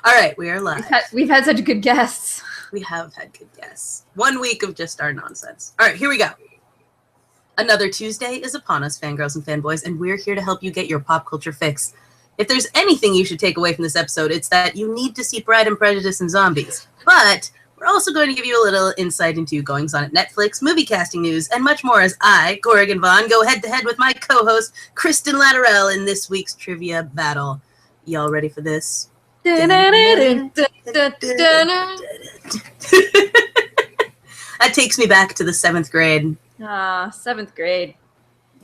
All right, we are live. We've had such good guests. We have had good guests. 1 week of just our nonsense. All right, here we go. Another Tuesday is upon us, fangirls and fanboys, and we're here to help you get your pop culture fix. If there's anything you should take away from this episode, it's that you need to see Pride and Prejudice and Zombies. But we're also going to give you a little insight into goings-on at Netflix, movie casting news, and much more as I, Corrigan Vaughn, go head-to-head with my co-host, Kristen Latterell, in this week's trivia battle. Y'all ready for this? That takes me back to the 7th grade. 7th grade.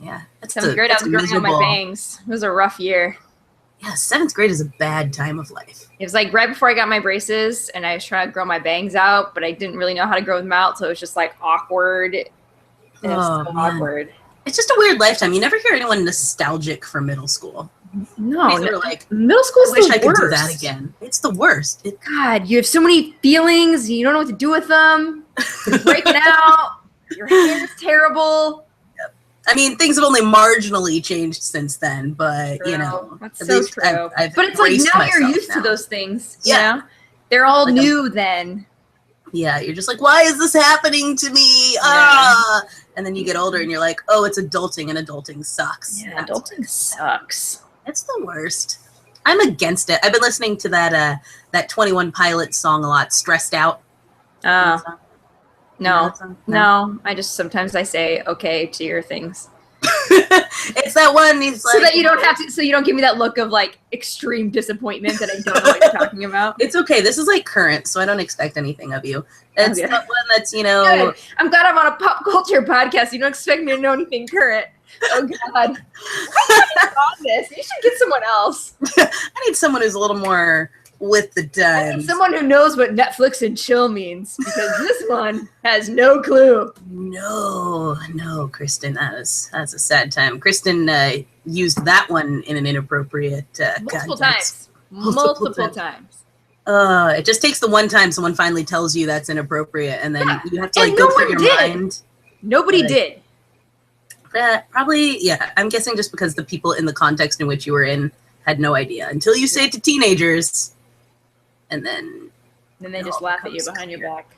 Yeah. 7th grade, I was growing out my bangs. It was a rough year. Yeah, 7th grade is a bad time of life. It was like right before I got my braces, and I was trying to grow my bangs out, but I didn't really know how to grow them out, so it was just like awkward. It was so awkward. It's just a weird lifetime. You never hear anyone nostalgic for middle school. No, like, middle school is the worst. I wish I could do that again. It's the worst. God, you have so many feelings. You don't know what to do with them. You're breaking out. Your hair's terrible. Yep. I mean, things have only marginally changed since then, but true. You know, that's so true. I've but it's like now you're used to those things. Yeah, you know? They're all like new then. Yeah, you're just like, why is this happening to me? Yeah. And then you get older and you're like, oh, it's adulting, and adulting sucks. Yeah, adulting sucks. It's the worst. I'm against it. I've been listening to that 21 Pilots song a lot, Stressed Out. No. I just sometimes I say okay to your things. It's that one. He's like, so that you don't have to. So you don't give me that look of like extreme disappointment that I don't know what you're talking about. It's okay. This is like current, so I don't expect anything of you. It's the one that's Good. I'm glad I'm on a pop culture podcast. You don't expect me to know anything current. Oh God! On this, you should get someone else. I need someone who's a little more with the times. I need someone who knows what Netflix and chill means, because this one has no clue. No, Kristen, that's a sad time. Kristen used that one in an inappropriate multiple context. Multiple times. It just takes the one time someone finally tells you that's inappropriate, and then you have to like go through your mind. Nobody did. Probably, yeah. I'm guessing just because the people in the context in which you were in had no idea until you say it to teenagers, and then they just laugh at you behind your back.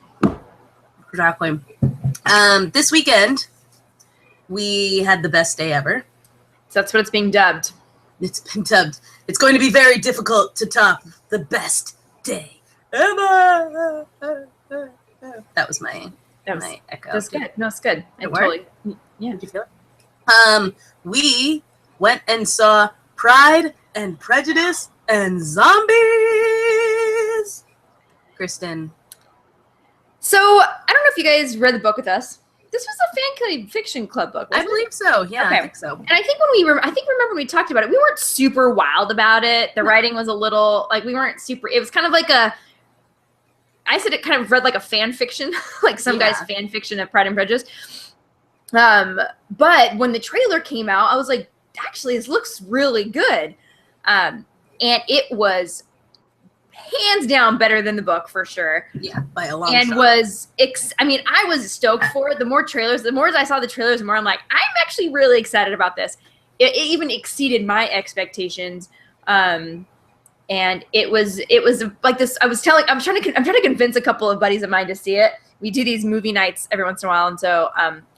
Exactly. This weekend we had the best day ever. So that's what it's being dubbed. It's been dubbed. It's going to be very difficult to top the best day ever. That was my echo. That's good. No, it's good. It worked? Yeah. Did you feel it? We went and saw Pride and Prejudice and Zombies. Kristen. So, I don't know if you guys read the book with us. This was a Fancave fiction club book, wasn't I believe so. Yeah, okay. I think so. And I think remember when we talked about it, we weren't super wild about it. The writing was a little, like, we weren't super, it was kind of like I said it kind of read like a fan fiction, like some guy's fan fiction of Pride and Prejudice. But when the trailer came out, I was like, actually, this looks really good. And it was hands down better than the book for sure. Yeah, by a long shot. And I was stoked for it. The more I saw the trailers, the more I'm like, I'm actually really excited about this. It even exceeded my expectations. And it was like this. I'm trying to convince a couple of buddies of mine to see it. We do these movie nights every once in a while, and so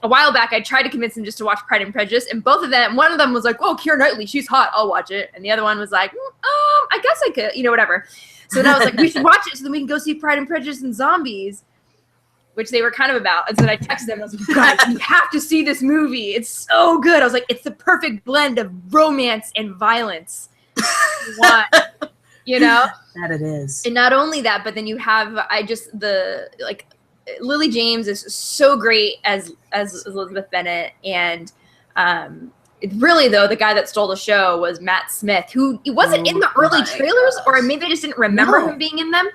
a while back I tried to convince them just to watch Pride and Prejudice, and both of them, one of them was like, "Oh, Keira Knightley, she's hot, I'll watch it," and the other one was like, "I guess I could, whatever." So then I was like, "We should watch it so then we can go see Pride and Prejudice and Zombies," which they were kind of about. And so then I texted them, I was like, "Guys, you have to see this movie. It's so good." I was like, "It's the perfect blend of romance and violence." That it is. And not only that, but then you have Lily James is so great as Elizabeth Bennet, and really though the guy that stole the show was Matt Smith, who wasn't in the early trailers, or maybe I just didn't remember him being in them.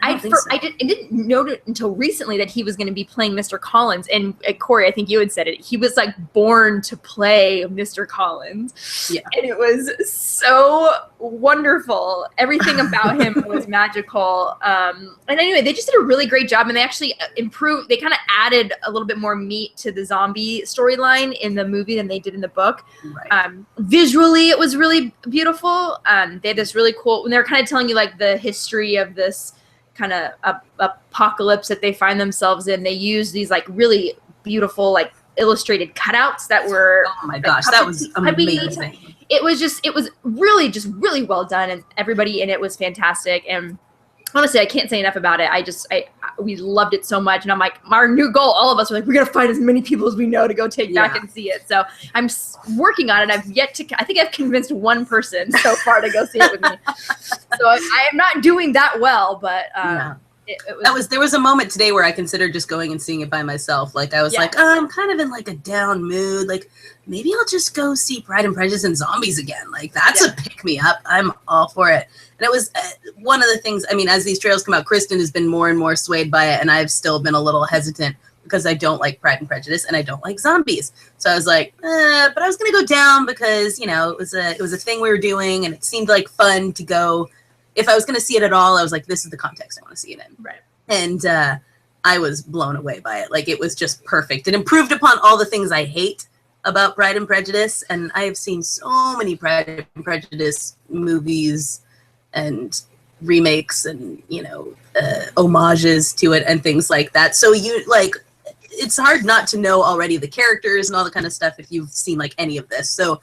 I didn't know it until recently that he was going to be playing Mr. Collins. And Corey, I think you had said it. He was like born to play Mr. Collins. Yeah. And it was so wonderful. Everything about him was magical. And anyway, they just did a really great job. And they actually improved. They kind of added a little bit more meat to the zombie storyline in the movie than they did in the book. Right. Visually, it was really beautiful. They had this really cool, when they were kind of telling you like the history of this kind of apocalypse that they find themselves in. They use these like really beautiful like illustrated cutouts that were, oh my gosh, that was amazing. It was really well done, and everybody in it was fantastic. And honestly, I can't say enough about it. We loved it so much, and I'm like, our new goal, all of us were like, we're gonna find as many people as we know to go take back and see it. So I'm working on it. I think I've convinced one person so far to go see it with me. So I am not doing that well, but there was a moment today where I considered just going and seeing it by myself. Like I was like, oh, I'm kind of in like a down mood. Like maybe I'll just go see Pride and Prejudice and Zombies again. Like that's a pick me up. I'm all for it. And it was one of the things, I mean, as these trailers come out, Kristen has been more and more swayed by it. And I've still been a little hesitant because I don't like Pride and Prejudice and I don't like zombies. So I was like, but I was going to go down because, you know, it was a thing we were doing and it seemed like fun to go. If I was going to see it at all, I was like, this is the context I want to see it in. Right. And I was blown away by it. Like it was just perfect. It improved upon all the things I hate about Pride and Prejudice. And I have seen so many Pride and Prejudice movies and remakes and, you know, homages to it and things like that. So it's hard not to know already the characters and all the kind of stuff if you've seen like any of this. So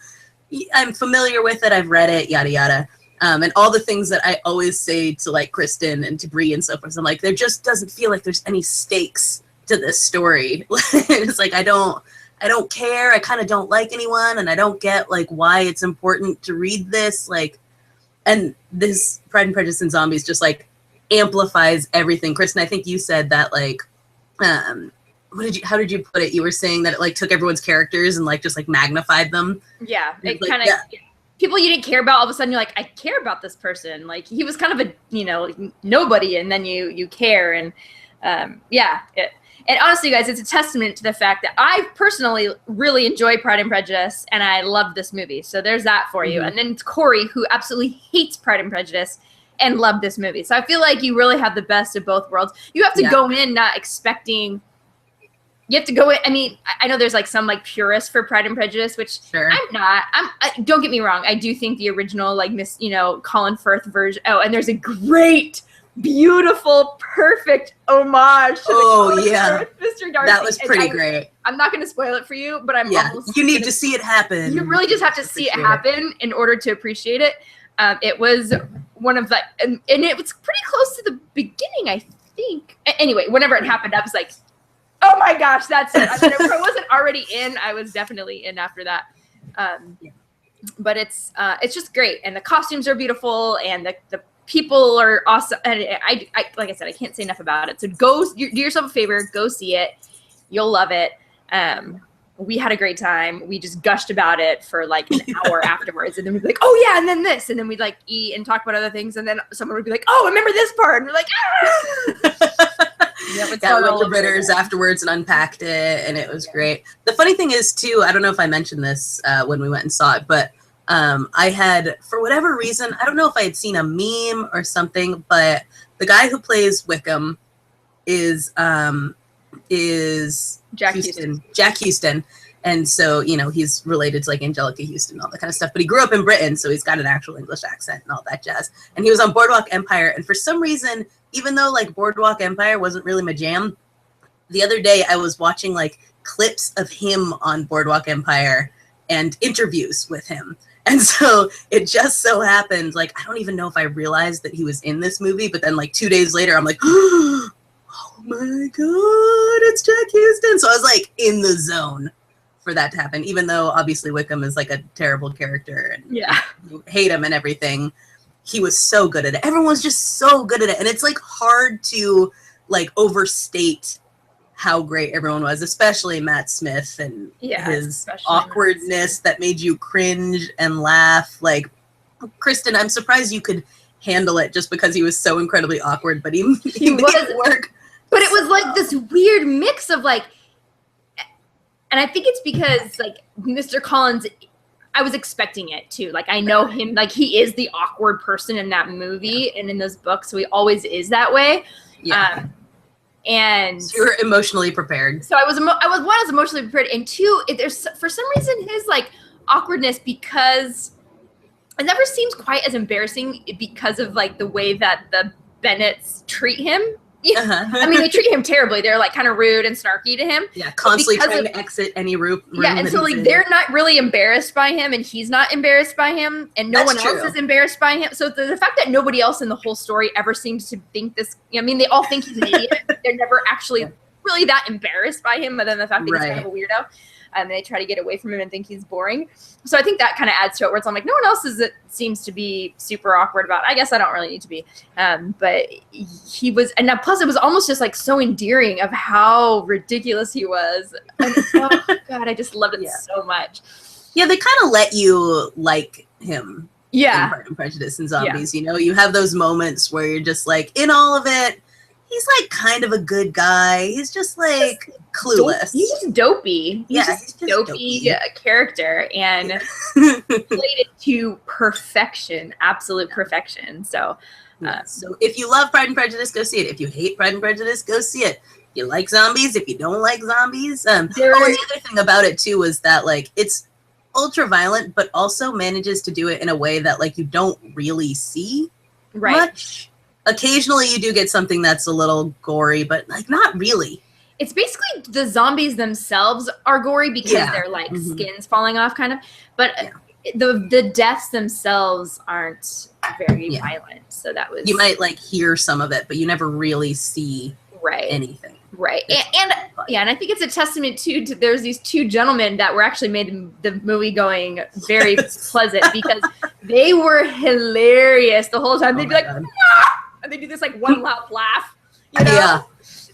I'm familiar with it. I've read it, yada, yada. And all the things that I always say to like Kristen and to Bree and so forth. I'm like, there just doesn't feel like there's any stakes to this story. It's like, I don't care. I kind of don't like anyone. And I don't get like why it's important to read this. Like, and this Pride and Prejudice and Zombies just like amplifies everything. Kristen, I think you said that like, how did you put it? You were saying that it like took everyone's characters and like just like magnified them. Yeah. It kind of, people you didn't care about, all of a sudden you're like, I care about this person. Like he was kind of a, you know, nobody, and then you care. And and honestly, guys, it's a testament to the fact that I personally really enjoy Pride and Prejudice, and I love this movie. So there's that for you. And then it's Corey, who absolutely hates Pride and Prejudice and loved this movie. So I feel like you really have the best of both worlds. You have to go in not expecting. You have to go in. I mean, I know there's like some like purists for Pride and Prejudice, which I'm not. Don't get me wrong. I do think the original like Colin Firth version. Oh, and there's a great, beautiful, perfect homage to Firth, Mr. Darcy. That was pretty great. I'm not going to spoil it for you, but you need to see it happen. You really just have to see it happen in order to appreciate it. It was one of the, and it was pretty close to the beginning, I think. Anyway, whenever it happened, I was like, oh my gosh, that's it. I mean, if I wasn't already in, I was definitely in after that. But it's just great, and the costumes are beautiful, and the people are awesome. And I like I said, I can't say enough about it. So do yourself a favor, go see it. You'll love it. We had a great time. We just gushed about it for like an hour afterwards, and then we'd be like, oh yeah, and then this, and then we'd like eat and talk about other things, and then someone would be like, oh, remember this part, and we're like, ah! We went to Ritter's afterwards and unpacked it, and it was great. The funny thing is, too, I don't know if I mentioned this when we went and saw it, but I had, for whatever reason, I don't know if I had seen a meme or something, but the guy who plays Wickham is Jack Houston. Jack Houston. And so, you know, he's related to like Angelica Houston and all that kind of stuff. But he grew up in Britain, so he's got an actual English accent and all that jazz. And he was on Boardwalk Empire. And for some reason, even though like Boardwalk Empire wasn't really my jam, the other day I was watching like clips of him on Boardwalk Empire and interviews with him. And so it just so happened, like, I don't even know if I realized that he was in this movie. But then like 2 days later, I'm like, oh my God, it's Jack Houston. So I was like in the zone for that to happen, even though obviously Wickham is like a terrible character and you hate him and everything. He was so good at it. Everyone's just so good at it. And it's like hard to like overstate how great everyone was, especially Matt Smith and his awkwardness that made you cringe and laugh. Like, Kristen, I'm surprised you could handle it just because he was so incredibly awkward, but he made it work. But it was like this weird mix of like, and I think it's because like Mr. Collins, I was expecting it too. Like I know him, like he is the awkward person in that movie and in those books, so he always is that way. Yeah. And so you're emotionally prepared. So I was emotionally prepared, and two, there's for some reason his like awkwardness, because it never seems quite as embarrassing because of like the way that the Bennetts treat him. I mean, they treat him terribly. They're like kind of rude and snarky to him. Yeah, constantly trying to exit any room. Yeah, and so like they're not really embarrassed by him, and he's not embarrassed by him, and no one else is embarrassed by him. So the fact that nobody else in the whole story ever seems to think this, I mean, they all think he's an idiot. They're never actually really that embarrassed by him, other than the fact that he's kind of a weirdo. And they try to get away from him and think he's boring. So I think that kind of adds to it, where it's I'm like, no one else seems to be super awkward about it. I guess I don't really need to be. But he was, and now plus it was almost just like so endearing of how ridiculous he was. And, oh God, I just loved it so much. Yeah, they kind of let you like him. Yeah. In Pride and Prejudice and Zombies, you know, you have those moments where you're just like, in all of it, he's like kind of a good guy. He's just like clueless. He's just dopey. He's just dopey character, and played it to perfection, absolute perfection. So, so if you love Pride and Prejudice, go see it. If you hate Pride and Prejudice, go see it. If you like zombies, if you don't like zombies, and the other thing about it too was that like it's ultra violent, but also manages to do it in a way that like you don't really see much. Occasionally you do get something that's a little gory, but like not really. It's basically the zombies themselves are gory because they're like skins falling off kind of, but the deaths themselves aren't very violent. So that was, you might like hear some of it, but you never really see anything. Right. And I think it's a testament to there's these two gentlemen that were actually made the movie going very pleasant, because they were hilarious the whole time. They'd be like, "Ah!" And they do this like one loud laugh, you know? Yeah.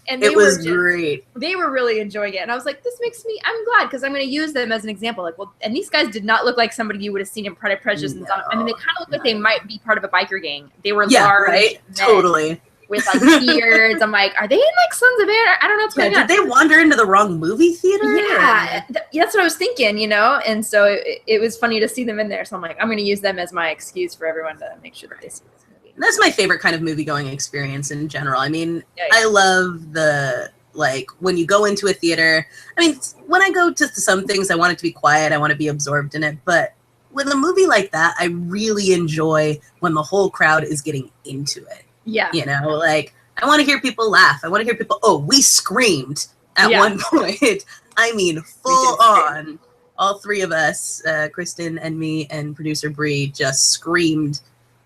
And it was great. They were really enjoying it. And I was like, I'm glad, because I'm going to use them as an example. Like, well, and these guys did not look like somebody you would have seen in Pride and Prejudice. And I mean, they kind of look like they might be part of a biker gang. They were large. Men totally. With like beards. I'm like, are they in like Sons of Anarchy? I don't know what's going on. Did they wander into the wrong movie theater? Yeah. That's what I was thinking, you know? And so it was funny to see them in there. So I'm like, I'm going to use them as my excuse for everyone to make sure that they see this movie. That's my favorite kind of movie going experience in general. I mean, I love the, like, when you go into a theater. I mean, when I go to some things, I want it to be quiet. I want to be absorbed in it. But with a movie like that, I really enjoy when the whole crowd is getting into it. Yeah. You know, like, I want to hear people laugh. I want to hear people, we screamed at one point. I mean, full on. All three of us, Kristen and me and producer Bree, just screamed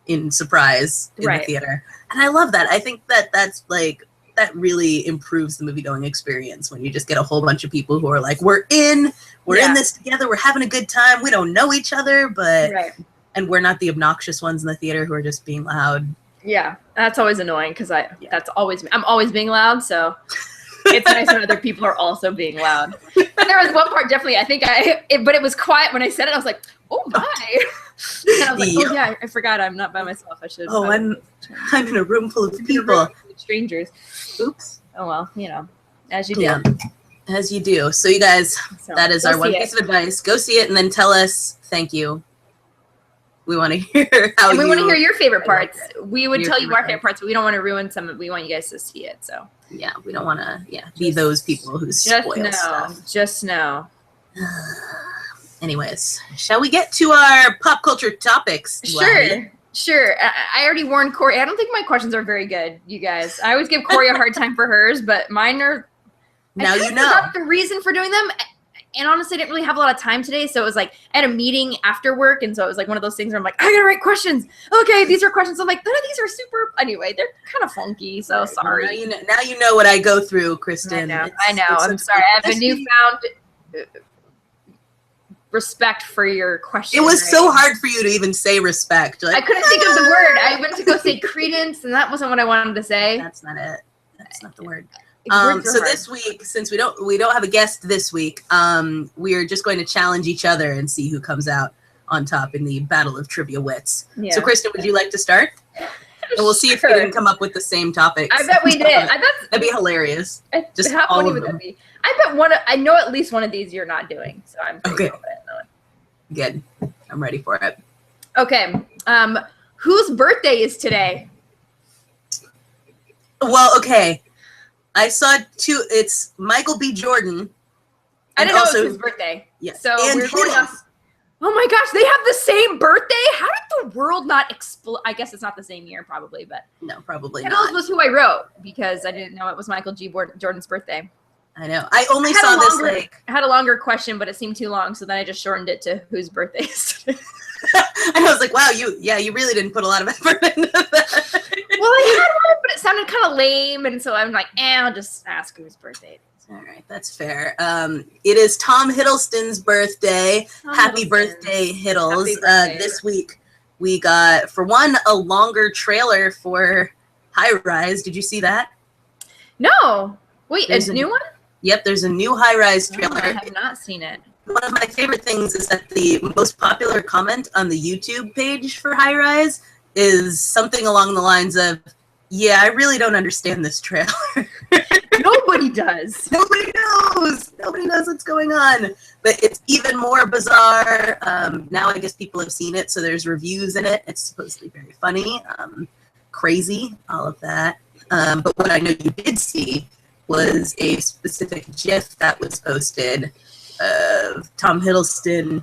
in surprise in the theater. And I love that. I think that's like, that really improves the movie going experience when you just get a whole bunch of people who are like, we're in this together. We're having a good time. We don't know each other, but, and we're not the obnoxious ones in the theater who are just being loud. Yeah. That's always annoying, because I'm always being loud. So it's nice when other people are also being loud. But there was one part, definitely, I think but it was quiet when I said it. I was like, oh my. And I was like, oh yeah, I forgot I'm not by myself. I should. Oh, I'm in a room full of people. Strangers. Oops. Oh well, you know, as you do. Yeah, as you do. So you guys, that is our one piece of advice. Go see it and then tell us thank you. We want to hear how we want to hear your favorite parts. We would tell you our favorite parts, but we don't want to ruin some of. We want you guys to see it. So yeah, we don't want to be those people who spoil stuff. Just know. Anyways, shall we get to our pop culture topics? Sure. I already warned Corey. I don't think my questions are very good, you guys. I always give Corey a hard time for hers, but mine are. Now you know. I forgot the reason for doing them. And honestly, I didn't really have a lot of time today. So it was like, I had a meeting after work. And so it was like one of those things where I'm like, I gotta write questions. Okay, these are questions. I'm like, none of these are super. Anyway, they're kind of funky. So sorry. Now you know what I go through, Kristen. I know. I'm sorry. I have a newfound respect for your question. It was so hard for you to even say respect. Like, I couldn't think of the word. I went to go say credence, and that wasn't what I wanted to say. That's not it. That's not the word. So this week, since we don't have a guest this week, we are just going to challenge each other and see who comes out on top in the battle of trivia wits. Yeah. So Kristen, would you like to start? And we'll see if we didn't come up with the same topics. I bet we did. I bet that'd be hilarious. Just how all funny of would them. that be? I bet I know at least one of these you're not doing, so I'm pretty confident in that one. Good. I'm ready for it. Okay. Whose birthday is today? Well, okay. I saw two. It's Michael B. Jordan. I didn't know it was his birthday. Yes. So and we're going off. Oh my gosh, they have the same birthday? How did the world not explode? I guess it's not the same year, probably, but no, probably Hiddles not. was who I wrote because I didn't know it was Michael G. Jordan's birthday. I know. I only saw this like. I had a longer question, but it seemed too long, so then I just shortened it to whose birthday is today. And I was like, wow, you really didn't put a lot of effort into that. Well, I had one, but it sounded kind of lame, and so I'm like, I'll just ask whose birthday it is. All right, that's fair. It is Tom Hiddleston's birthday. Happy birthday, Hiddles. Happy birthday. This week we got, for one, a longer trailer for High Rise. Did you see that? No. Wait, There's a new one? Yep, there's a new High Rise Oh, trailer. I have not seen it. One of my favorite things is that the most popular comment on the YouTube page for High Rise is something along the lines of, yeah, I really don't understand this trailer. Nobody does. Nobody knows. Nobody knows what's going on. But it's even more bizarre. Now I guess people have seen it, so there's reviews in it. It's supposed to be very funny, crazy, all of that. But what I know you did see was a specific GIF that was posted of Tom Hiddleston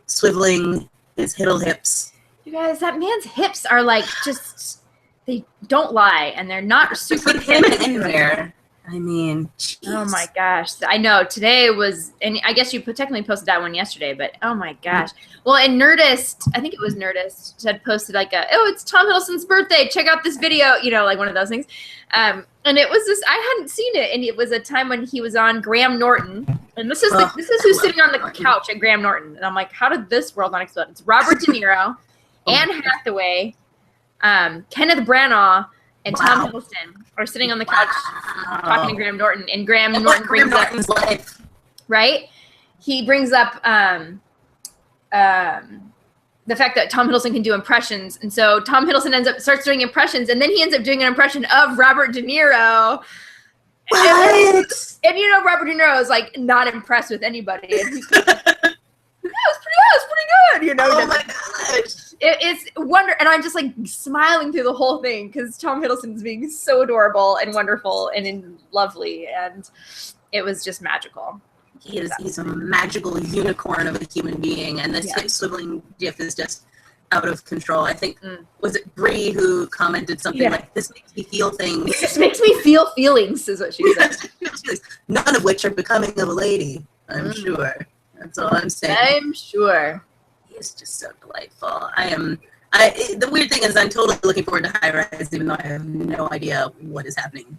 swiveling his Hiddle hips. You guys, that man's hips are like just, they don't lie, and they're not super Put him in there. I mean, geez. Oh my gosh. I know. Today was, and I guess you technically posted that one yesterday, but oh my gosh. Well, and Nerdist, I think it was Nerdist, had posted like it's Tom Hiddleston's birthday. Check out this video, like one of those things. And it was this, I hadn't seen it, and it was a time when he was on Graham Norton. And this is who's sitting on the couch at Graham Norton. And I'm like, how did this world not explode? It's Robert De Niro, Anne Hathaway, Kenneth Branagh, and Tom Hiddleston are sitting on the couch talking to Graham Norton, and Graham Norton brings up life. Right. He brings up the fact that Tom Hiddleston can do impressions, and so Tom Hiddleston starts doing impressions, and then he ends up doing an impression of Robert De Niro. What? And Robert De Niro is like not impressed with anybody, and he's like, that was pretty good. Oh my gosh. It's wonder, and I'm just like smiling through the whole thing because Tom Hiddleston is being so adorable and wonderful and lovely, and it was just magical. He's a magical unicorn of a human being, and this hip swiveling GIF is just out of control. I think was it Bree who commented something like, "This makes me feel things." This makes me feel feelings, is what she said. None of which are becoming of a lady. I'm sure. That's all I'm saying. I'm sure. It's just so delightful. The weird thing is I'm totally looking forward to High Rise, even though I have no idea what is happening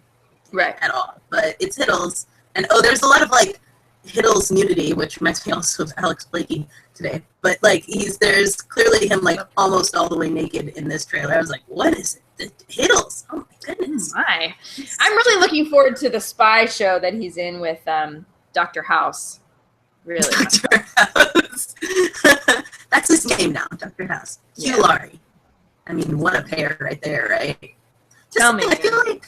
at all. But it's Hiddles. And there's a lot of like Hiddles nudity, which reminds me also of Alex Blakey today. But like there's clearly him like almost all the way naked in this trailer. I was like, what is it? The Hiddles. Oh my goodness. I'm really looking forward to the spy show that he's in with Dr. House. Really. Dr. House. That's his name now, Dr. House. Hugh Laurie. I mean, what a pair right there, right? Tell me. I feel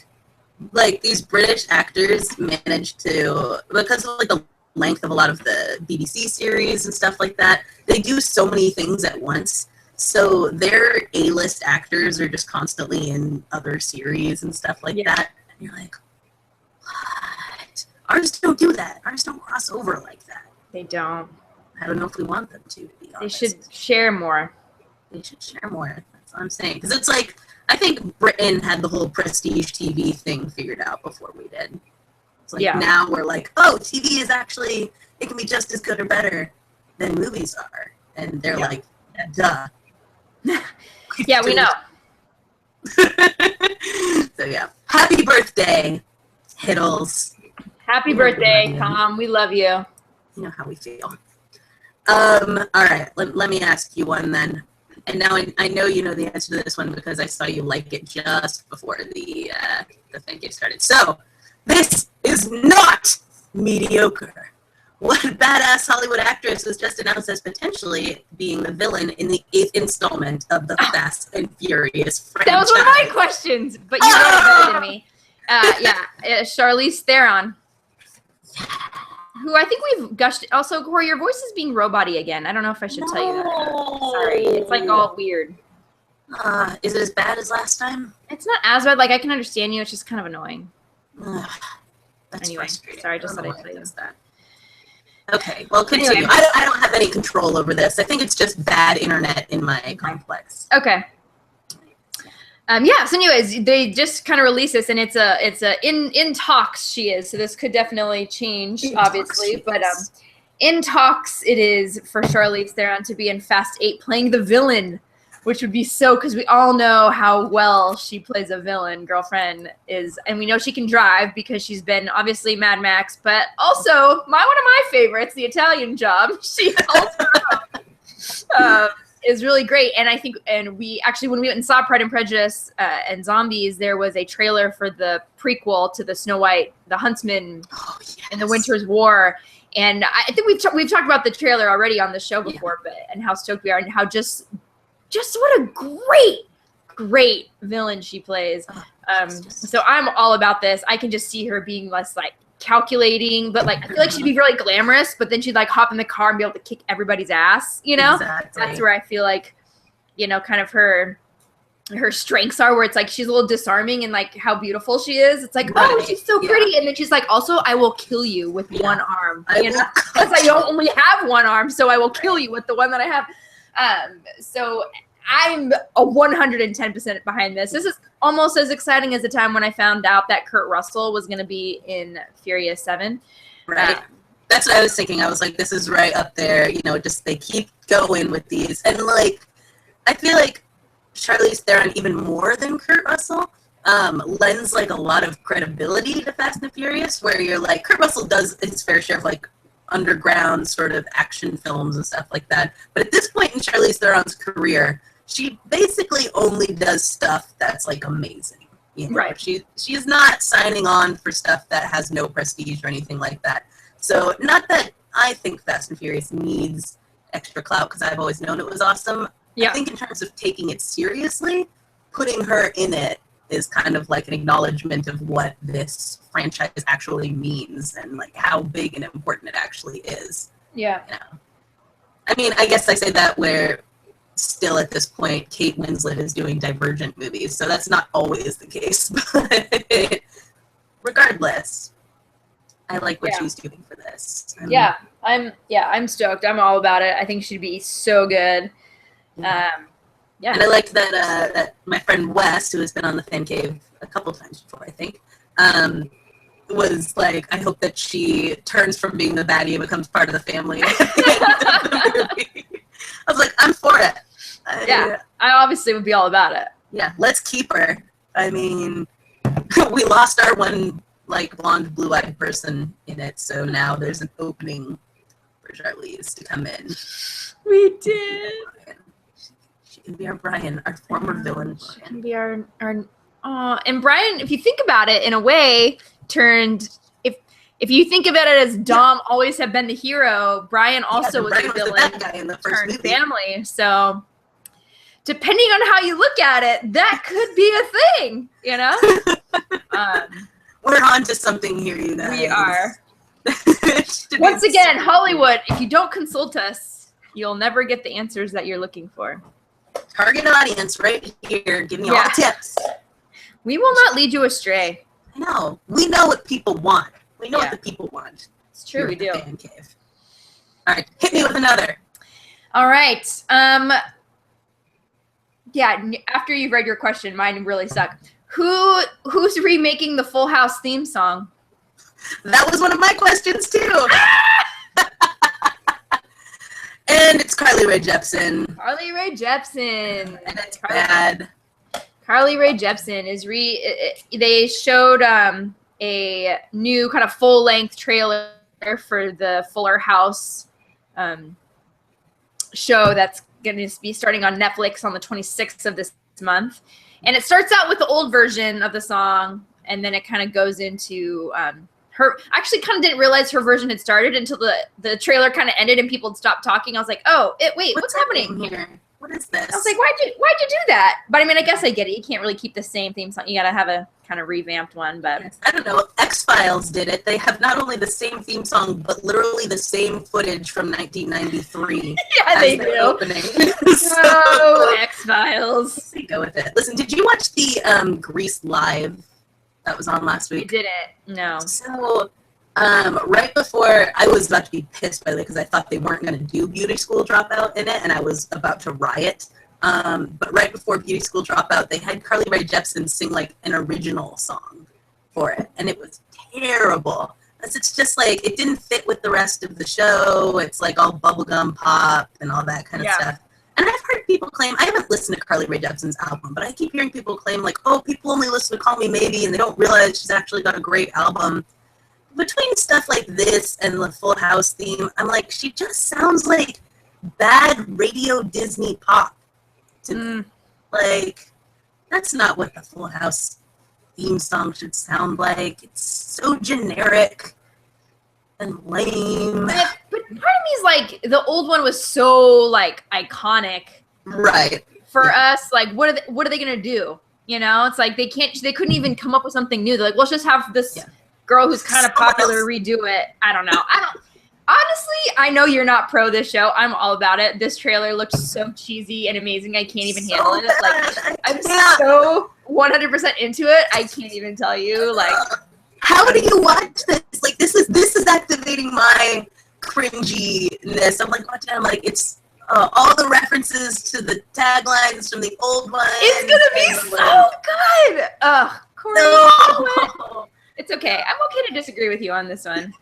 like these British actors manage to, because of like the length of a lot of the BBC series and stuff like that, they do so many things at once. So their A-list actors are just constantly in other series and stuff like that. And you're like, what? Ours don't do that. Ours don't cross over like that. They don't. I don't know if we want them to be honest. They should share more. They should share more. That's what I'm saying. Because it's like, I think Britain had the whole prestige TV thing figured out before we did. It's like now we're like, TV is actually, it can be just as good or better than movies are. And they're like, duh. Yeah, we know. So happy birthday, Hiddles. Happy birthday, Tom. We love you. You know how we feel. All right, let me ask you one then. And now I know you know the answer to this one because I saw you like it just before the Fancave started. So, this is not mediocre. what badass Hollywood actress was just announced as potentially being the villain in the 8th installment of the Fast and Furious franchise? That was one of my questions, but you wrote it better than me. Charlize Theron, who I think we've gushed. Also, Corey, your voice is being robot-y again. I don't know if I should tell you that. Sorry, it's like all weird. Is it as bad as last time? It's not as bad. Like, I can understand you. It's just kind of annoying. That's anyway, frustrating. sorry, I just thought I'd tell you that. Okay, well, continue. Anyway. I don't have any control over this. I think it's just bad internet in my complex. Okay. So anyways, they just kind of released this, and it's in talks she is, so this could definitely change, obviously, but in talks it is for Charlize Theron to be in Fast 8 playing the villain, which would be so, because we all know how well she plays a villain. Girlfriend is, and we know she can drive because she's been obviously Mad Max, but also one of my favorites, The Italian Job. She also is really great. And I think, and we actually, when we went and saw Pride and Prejudice and Zombies, there was a trailer for the prequel to the Snow White, the Huntsman in the Winter's War. And I think we've talked about the trailer already on the show before, but and how stoked we are, and how just what a great villain she plays. So I'm all about this. I can just see her being less like calculating, but like I feel like she'd be really glamorous, but then she'd like hop in the car and be able to kick everybody's ass, you know? Exactly. That's where I feel like, you know, kind of her strengths are, where it's like she's a little disarming and like how beautiful she is. It's like, oh, she's so pretty. And then she's like, also, I will kill you with one arm. You know? Because I don't only have one arm, so I will kill you with the one that I have. So I'm a 110% behind this. This is almost as exciting as the time when I found out that Kurt Russell was going to be in Furious 7. Right. That's what I was thinking. I was like, this is right up there. You know, just they keep going with these. And like, I feel like Charlize Theron, even more than Kurt Russell, lends like a lot of credibility to Fast and Furious, where you're like, Kurt Russell does his fair share of like underground sort of action films and stuff like that. But at this point in Charlize Theron's career, she basically only does stuff that's like amazing. You know? Right. She's not signing on for stuff that has no prestige or anything like that. So not that I think Fast and Furious needs extra clout, because I've always known it was awesome. Yeah. I think in terms of taking it seriously, putting her in it is kind of like an acknowledgement of what this franchise actually means and like how big and important it actually is. Yeah. You know? I mean, I guess I say that where still at this point, Kate Winslet is doing Divergent movies, so that's not always the case. But regardless, I like what she's doing for this. I'm stoked. I'm all about it. I think she'd be so good. And I liked that that my friend Wes, who has been on the Fancave a couple times before, I think, was like, I hope that she turns from being the baddie and becomes part of the family. I was like, I'm for it. I obviously would be all about it. Yeah, let's keep her. I mean, we lost our one like blonde, blue-eyed person in it, so now there's an opening for Charlize to come in. We did. She can be our Brian, our former villain. She can be our and Brian, if you think about it, in a way, turned. If you think about it as Dom always have been the hero, Brian also was the villain, bad guy in the first movie. Family. So, depending on how you look at it, that could be a thing, you know? We're on to something here, you guys. We are. Once again, Hollywood, if you don't consult us, you'll never get the answers that you're looking for. Target audience right here. Give me all the tips. We will not lead you astray. I know. We know what people want. We know what the people want. It's true, we do. Fancave. All right, hit me with another. All right. After you've read your question, mine really suck. Who's remaking the Full House theme song? That was one of my questions too. And it's Carly Rae Jepsen. Carly Rae Jepsen. And it's bad. Carly Rae Jepsen is they showed a new kind of full-length trailer for the Fuller House show that's going to be starting on Netflix on the 26th of this month. And it starts out with the old version of the song, and then it kind of goes into I actually kind of didn't realize her version had started until the trailer kind of ended and people had stopped talking. I was like, oh, wait, what's happening here? What is this? I was like, why'd you do that? But I mean, I guess I get it. You can't really keep the same theme song. You got to have a kind of revamped one. But I don't know. X-Files did it. They have not only the same theme song, but literally the same footage from 1993. Yeah, they do. Opening. So, X-Files. They go with it. Listen, did you watch the Grease Live that was on last week? I didn't. No. So, right before, I was about to be pissed, by the way, because I thought they weren't going to do Beauty School Dropout in it, and I was about to riot. But right before Beauty School Dropout, they had Carly Rae Jepsen sing like an original song for it, and it was terrible. It's just like, it didn't fit with the rest of the show. It's like all bubblegum pop and all that kind of stuff. And I've heard people claim, I haven't listened to Carly Rae Jepsen's album, but I keep hearing people claim like, oh, people only listen to Call Me Maybe, and they don't realize she's actually got a great album. Between stuff like this and the Full House theme, I'm like, she just sounds like bad radio Disney pop to me. Like, that's not what the Full House theme song should sound like. It's so generic and lame. But part of me is like, the old one was so like iconic, right? For us, like, what are they gonna do? You know, it's like they couldn't even come up with something new. They're like, let's just have this girl who's kind of popular redo it. I don't know. Honestly, I know you're not pro this show. I'm all about it. This trailer looks so cheesy and amazing. I can't even handle it. Like, I'm so 100% into it. I can't even tell you. Like, how do you watch this? Like, this is activating my cringiness. I'm like watching. I'm like, it's all the references to the taglines from the old one. It's gonna be so good. Ugh, Corey. No. It's okay. I'm okay to disagree with you on this one.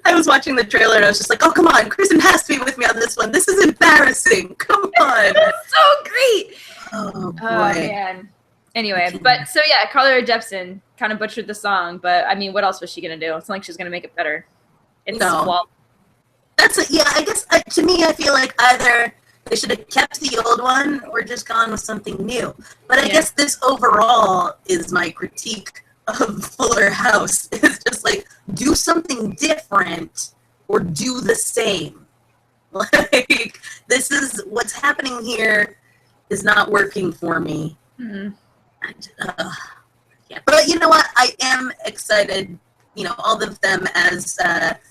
I was watching the trailer and I was just like, oh, come on. Kristen has to be with me on this one. This is embarrassing. Come on. It's so great. Oh, boy. Oh, man. Anyway, but so yeah, Carly Rae Jepsen kind of butchered the song, but I mean, what else was she going to do? It's not like she's going to make it better. It's no. I guess to me, I feel like either they should have kept the old one or just gone with something new. But I guess this overall is my critique of Fuller House. It's just like, do something different or do the same. Like, this is what's happening here is not working for me. Mm-hmm. But you know what? I am excited. You know, all of them, as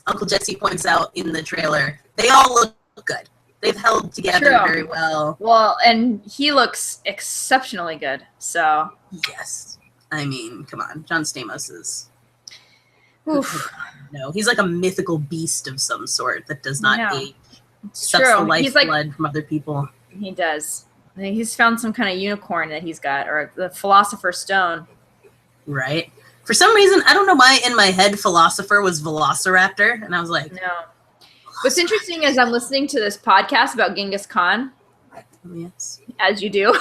Uncle Jesse points out in the trailer, they all look good. They've held together very well. Well, and he looks exceptionally good. So yes. I mean, come on. John Stamos is... Oof. No, he's like a mythical beast of some sort that does not age. Sucks the lifeblood from other people. He does. I think he's found some kind of unicorn that he's got, or the Philosopher's Stone. Right. For some reason, I don't know why in my head Philosopher was Velociraptor, and I was like... No. What's interesting is I'm listening to this podcast about Genghis Khan. Yes. As you do.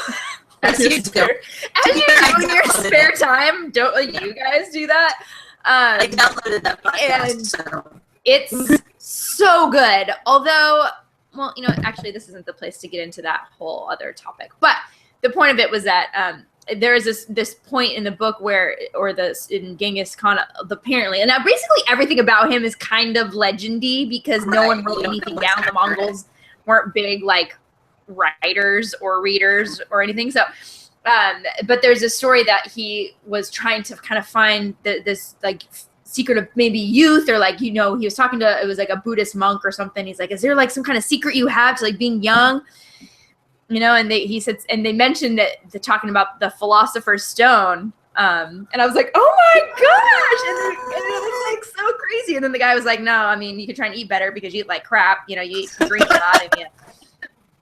As you do. As you do in your spare time. Don't you guys do that? I downloaded that podcast. And so. It's so good. Although, well, you know, actually, this isn't the place to get into that whole other topic. But the point of it was that there is this point in the book where, in Genghis Khan, apparently, and now basically everything about him is kind of legendy because no one wrote anything down. The Mongols weren't big like writers or readers or anything. So, but there's a story that he was trying to kind of find this like secret of maybe youth, or like, you know, he was talking to, it was like a Buddhist monk or something. He's like, is there like some kind of secret you have to like being young? You know, and he said, and they mentioned that they're talking about the Philosopher's Stone. And I was like, oh my gosh. And it was like so crazy. And then the guy was like, no, I mean, you could try and eat better because you eat like crap, you know, you drink a lot and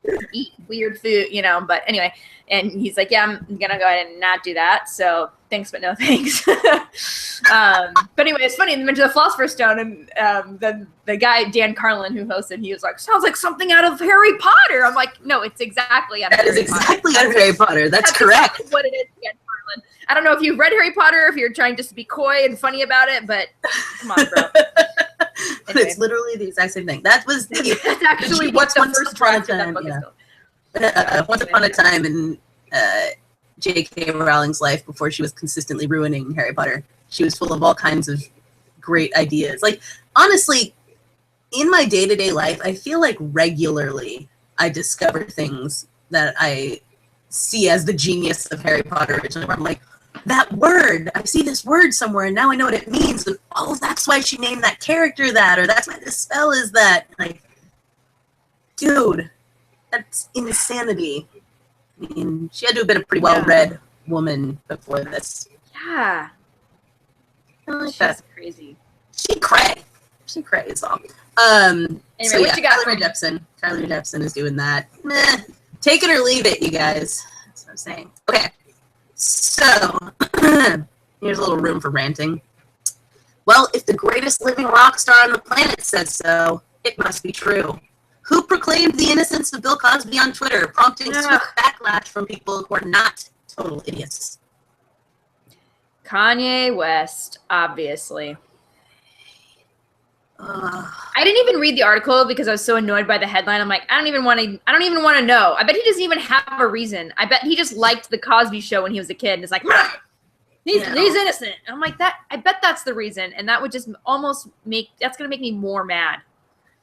you eat weird food, you know, but anyway, and he's like, yeah, I'm going to go ahead and not do that. So thanks, but no thanks. But anyway, it's funny. They mentioned the Philosopher's Stone, and the guy, Dan Carlin, who hosted, he was like, sounds like something out of Harry Potter. I'm like, no, it's exactly out of Harry Potter. That is exactly out of Harry Potter. That's correct. Exactly what it is, Dan Carlin. I don't know if you've read Harry Potter, or if you're trying just to be coy and funny about it, but come on, bro. Anyway. It's literally the exact same thing. That's actually what the first draft of that book is called. Once upon a time in J.K. Rowling's life, before she was consistently ruining Harry Potter, she was full of all kinds of great ideas. Like, honestly, in my day-to-day life, I feel like regularly I discover things that I see as the genius of Harry Potter originally, where I'm like, that word, I see this word somewhere, and now I know what it means. And, oh, that's why she named that character that, or that's why this spell is that. Like, dude, that's insanity. I mean, she had to have been a pretty well-read woman before this. Yeah. I like She's that. crazy. She cray is all. Anyway, So what you got? Tyler Jepsen is doing that. Meh. Take it or leave it, you guys. That's what I'm saying. Okay. So, here's a little room for ranting. Well, if the greatest living rock star on the planet says so, it must be true. Who proclaimed the innocence of Bill Cosby on Twitter, prompting swift backlash from people who are not total idiots? Kanye West, obviously. I didn't even read the article because I was so annoyed by the headline. I'm like, I don't even want to know. I bet he doesn't even have a reason. I bet he just liked the Cosby Show when he was a kid, and it's like, he's innocent. And I'm like, I bet that's the reason, and that would just that's gonna make me more mad.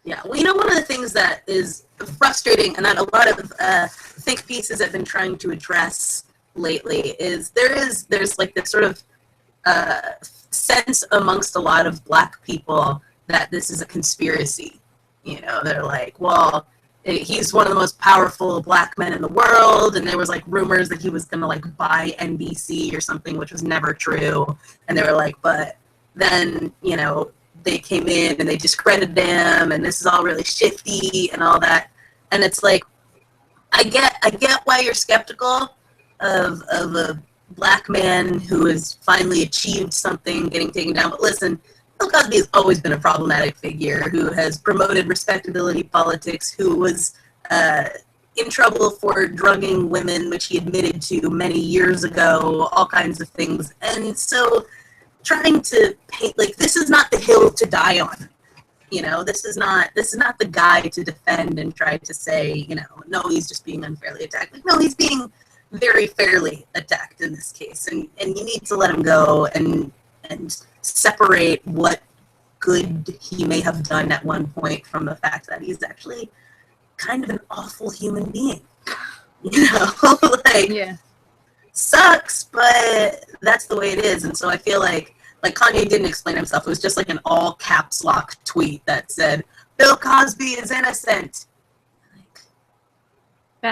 Yeah, well, you know, one of the things that is frustrating and that a lot of think pieces have been trying to address lately is there's like this sort of sense amongst a lot of Black people that this is a conspiracy. You know, they're like, well, he's one of the most powerful Black men in the world, and there was like rumors that he was gonna like buy NBC or something, which was never true. And they were like, but then, you know, they came in and they discredited him, and this is all really shifty and all that. And it's like, I get why you're skeptical of a Black man who has finally achieved something getting taken down. But listen, Bill Cosby has always been a problematic figure who has promoted respectability politics, who was in trouble for drugging women, which he admitted to many years ago, all kinds of things. And so trying to paint, like, this is not the hill to die on. You know, this is not the guy to defend and try to say, you know, no, he's just being unfairly attacked. Like, no, he's being very fairly attacked in this case. And you need to let him go and separate what good he may have done at one point from the fact that he's actually kind of an awful human being. You know, like, yeah. Sucks, but that's the way it is. And so I feel like Kanye didn't explain himself. It was just like an all caps lock tweet that said, Bill Cosby is innocent. Like,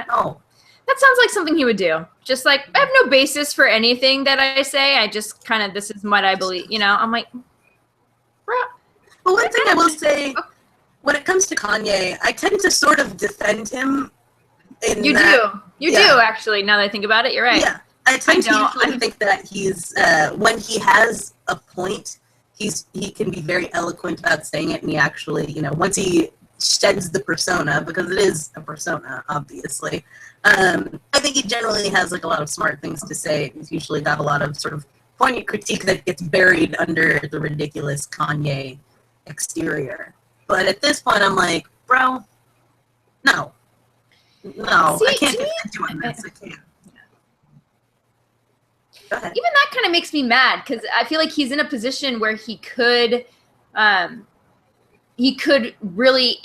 no. That sounds like something he would do. Just like, I have no basis for anything that I say. I just kind of, this is what I believe. You know, I'm like, bro. Well, one thing I will say, when it comes to Kanye, I tend to sort of defend him. You do, actually, now that I think about it. You're right. Yeah. I tend to usually think that he's, when he has a point, he can be very eloquent about saying it, and he actually, you know, once he sheds the persona, because it is a persona, obviously, I think he generally has like a lot of smart things to say. He's usually got a lot of sort of poignant critique that gets buried under the ridiculous Kanye exterior. But at this point, I'm like, bro, no, I can't defend you on this. I can't. Even that kind of makes me mad because I feel like he's in a position where he could really,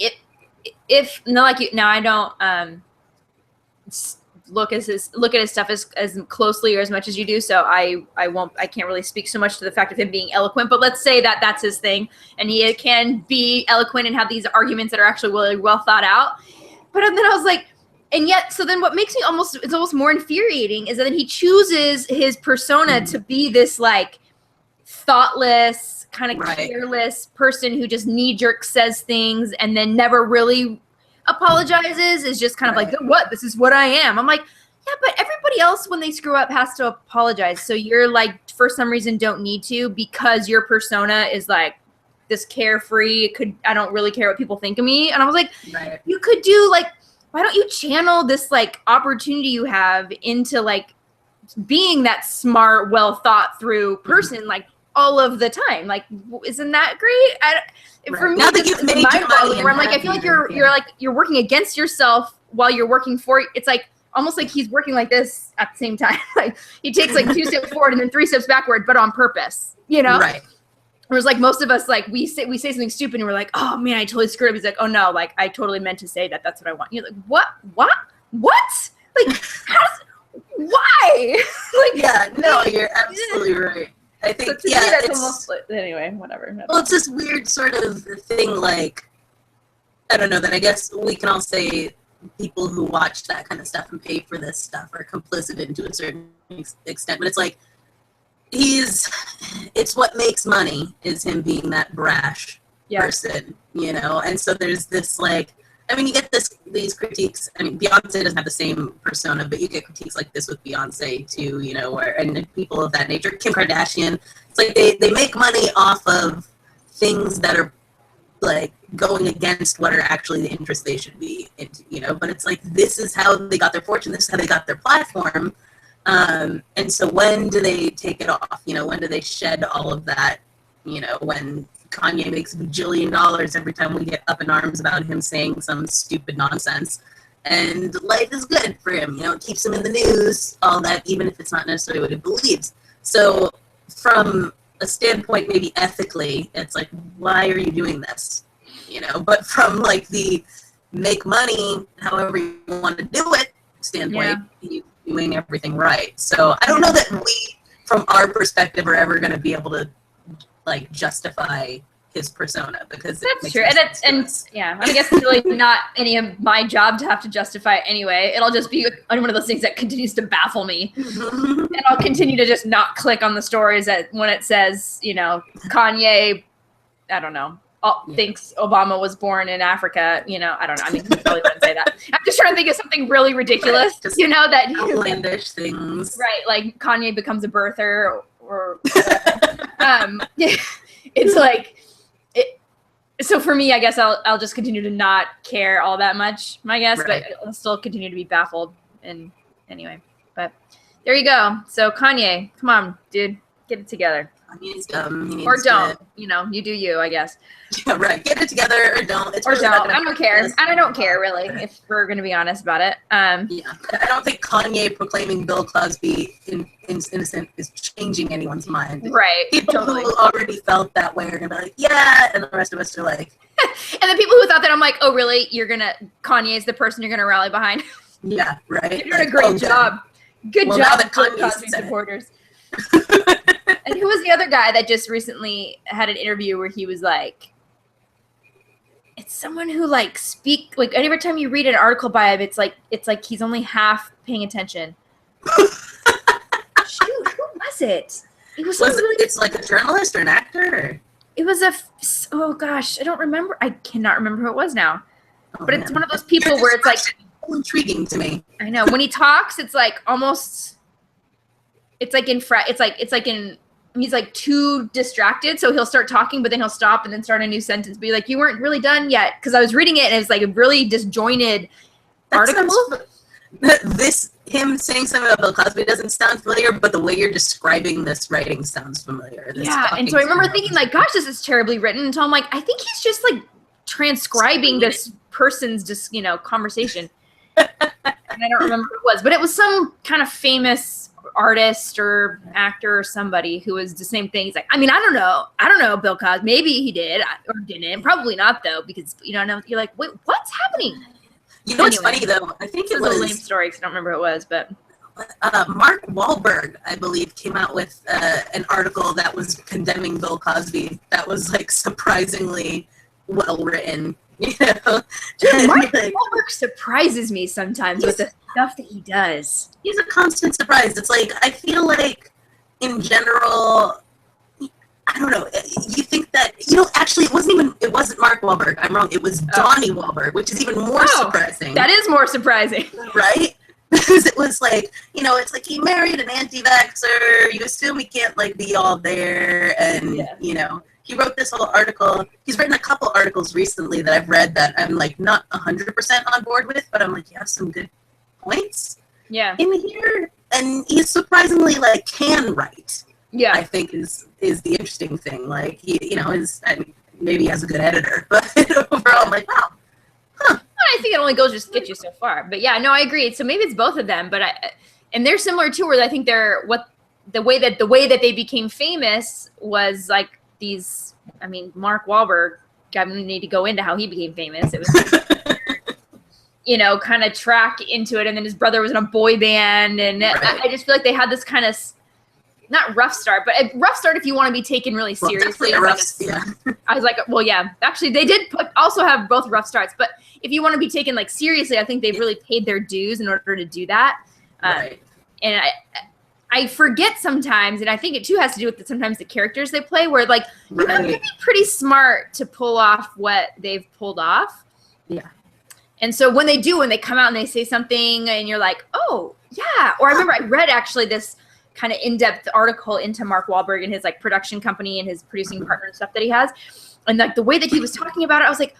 if no, like you, now I don't look at his stuff as closely or as much as you do, so I can't really speak so much to the fact of him being eloquent. But let's say that that's his thing, and he can be eloquent and have these arguments that are actually really well thought out. But then I was like. And yet, so then what makes me it's almost more infuriating is that he chooses his persona to be this like thoughtless, kind of careless person who just knee-jerk says things and then never really apologizes, is just kind of like, what? This is what I am. I'm like, yeah, but everybody else when they screw up has to apologize. So you're like, for some reason, don't need to because your persona is like this carefree, I don't really care what people think of me. And I was like, you could do like, why don't you channel this like opportunity you have into like being that smart, well thought through person like all of the time? Like, isn't that great? For me, this is mind-boggling. Where I'm like, I feel like you're working against yourself while you're working for. It's like, almost like he's working like this at the same time. Like he takes like 2 steps forward and then 3 steps backward, but on purpose, you know? Right. Whereas like most of us, like we say something stupid and we're like, oh man, I totally screwed up. He's like, oh no, like I totally meant to say that. That's what I want. You're like, what? Like, why? Like, yeah, no, you're absolutely right. I think, so that's almost, anyway, whatever. Well, it's this weird sort of thing, like, I don't know, that I guess we can all say people who watch that kind of stuff and pay for this stuff are complicit in to a certain extent, but it's like, it's what makes money is him being that brash person, you know? And so there's this, like, I mean, you get these critiques. I mean, Beyonce doesn't have the same persona, but you get critiques like this with Beyonce too, you know, and people of that nature. Kim Kardashian, it's like they make money off of things that are like going against what are actually the interests they should be into, you know. But it's like, this is how they got their fortune. This is how they got their platform. And so when do they take it off? You know, when do they shed all of that? You know, when Kanye makes $1 bajillion every time we get up in arms about him saying some stupid nonsense, and life is good for him. You know, it keeps him in the news, all that, even if it's not necessarily what he believes. So from a standpoint, maybe ethically, it's like, why are you doing this? You know, but from like the make money however you want to do it standpoint, he's doing everything right. So I don't know that we, from our perspective, are ever going to be able to like justify his persona, because that's true. And yeah, I guess it's really not any of my job to have to justify it anyway. It'll just be one of those things that continues to baffle me. And I'll continue to just not click on the stories when it says, you know, Kanye, I don't know, thinks Obama was born in Africa, you know, I don't know. I mean, he probably wouldn't say that. I'm just trying to think of something really ridiculous, right, you know, that outlandish things. Right, like Kanye becomes a birther or it's like so for me, I guess I'll just continue to not care all that much, I guess, right. But I'll still continue to be baffled. And anyway, but there you go. So Kanye, come on, dude, get it together. Kanye's dumb. Or don't. You know, you do you, I guess. Yeah, right. Get it together or don't. It's or really don't. I don't care. And I don't care, really, if we're going to be honest about it. Yeah. I don't think Kanye proclaiming Bill Cosby innocent is changing anyone's mind. Right. People totally. who already felt that way are going to be like, yeah, and the rest of us are like. And the people who thought that, I'm like, oh, really? Kanye's the person you're going to rally behind? Yeah, right. You're doing a great job. Good job, Bill Cosby supporters. And who was the other guy that just recently had an interview where he was like, it's someone who like every time you read an article by him, it's like he's only half paying attention. Shoot, who was it? It was really, it's like a journalist or an actor? Or? It was oh gosh, I don't remember. I cannot remember who it was now. But it's one of those people where it's like so intriguing to me. I know. When he talks, it's like almost it's like he's like too distracted, so he'll start talking, but then he'll stop and then start a new sentence. Be like, you weren't really done yet, because I was reading it and it's like a really disjointed article. Him saying something about Bill Cosby doesn't sound familiar, but the way you're describing this writing sounds familiar. And so I remember thinking, like, gosh, this is terribly written. And so I'm like, I think he's just like transcribing this person's just conversation. And I don't remember who it was, but it was some kind of famous artist or actor or somebody who was the same thing. He's like, I mean, I don't know Bill Cosby. Maybe he did or didn't. Probably not though, because you're like, wait, what's happening? You know what's funny though? I think it was a lame story because I don't remember who it was, but Mark Wahlberg, I believe, came out with an article that was condemning Bill Cosby. That was like surprisingly well written. You know, Mark Wahlberg surprises me sometimes with the stuff that he does. He's a constant surprise. It's like, I feel like in general, I don't know. You think that, actually it wasn't Mark Wahlberg. I'm wrong. It was Donnie Wahlberg, which is even more surprising. That is more surprising. Right? Because it was like, it's like he married an anti-vaxxer. You assume he can't like be all there. And, he wrote this whole article. He's written a couple articles recently that I've read that I'm like not 100% on board with, but I'm like, you have some good points in here. And he's surprisingly like can write. Yeah. I think is the interesting thing. Like maybe he has a good editor, but overall I'm like, wow. Huh. I think it only goes just get you so far. But yeah, no, I agree. So maybe it's both of them, but and they're similar too, where I think the way that they became famous was like these. I mean, Mark Wahlberg. I don't need to go into how he became famous. It was, you know, kind of track into it, and then his brother was in a boy band, and right. I just feel like they had this kind of not rough start, but a rough start if you want to be taken really seriously. Yeah. I was like, well, yeah, actually, they did also have both rough starts, but if you want to be taken like seriously, I think they've really paid their dues in order to do that. Right. And I forget sometimes, and I think it too has to do with sometimes the characters they play, where like you have to be pretty smart to pull off what they've pulled off. Yeah. And so when they come out and they say something, and you're like, oh yeah. Or I remember I read actually this kind of in-depth article into Mark Wahlberg and his like production company and his producing partner and stuff that he has, and like the way that he was talking about it, I was like,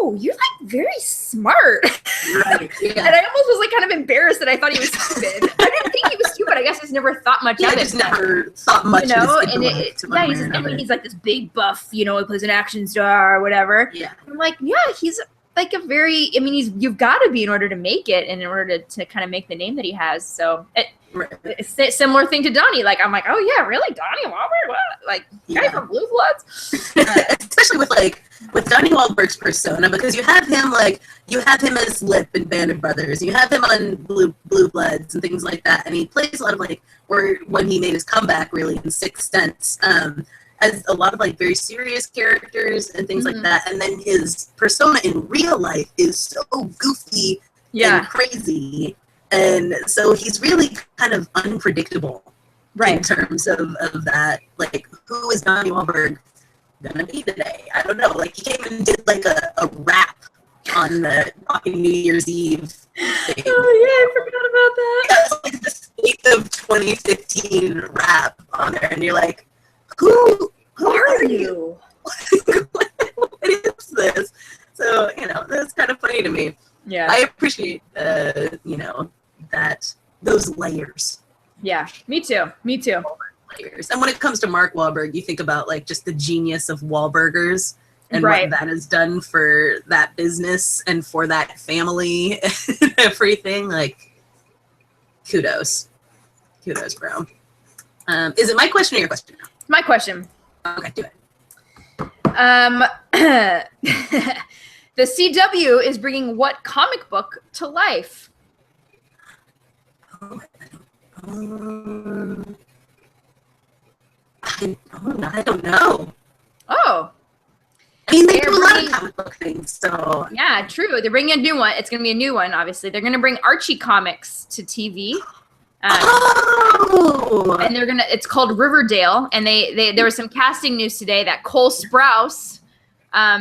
oh, you're like very smart. Right. Yeah. And I almost was like kind of embarrassed that I thought he was stupid. I didn't think he was stupid. I guess I just never thought much of it. I just never thought much, you know. And he's like this big buff, you know, he plays an action star or whatever. Yeah. I'm like, yeah, he's like a very. I mean, you've got to be in order to make it, and in order to kind of make the name that he has. So it's a similar thing to Donnie. Like I'm like, oh yeah, really, Donnie Wahlberg? What? Like guy from Blue Bloods? Especially with Donnie Wahlberg's persona, because you have him as Lip in Band of Brothers, you have him on Blue Bloods and things like that, and he plays a lot of like, or when he made his comeback really in Sixth Sense, as a lot of like very serious characters and things like that, and then his persona in real life is so goofy and crazy, and so he's really kind of unpredictable, in terms of that. Like, who is Donnie Wahlberg gonna be today? I don't know. Like, he came and did like a rap on the New Year's Eve thing. Oh yeah, I forgot about that. Yeah, it's like the state of 2015 rap on there, and you're like, who are you? What is this? So, you know, that's kind of funny to me. Yeah. I appreciate, you know, those layers. Yeah, me too. Layers. And when it comes to Mark Wahlberg, you think about like just the genius of Wahlburgers and what that has done for that business and for that family and everything. Like, kudos, bro. Is it my question or your question? My question. Okay, do it. The CW is bringing what comic book to life? I don't know. Oh. I mean, they do a lot of comic book things, so. Yeah, true. They're bringing a new one. It's going to be a new one, obviously. They're going to bring Archie comics to TV. And it's called Riverdale, and there was some casting news today that Cole Sprouse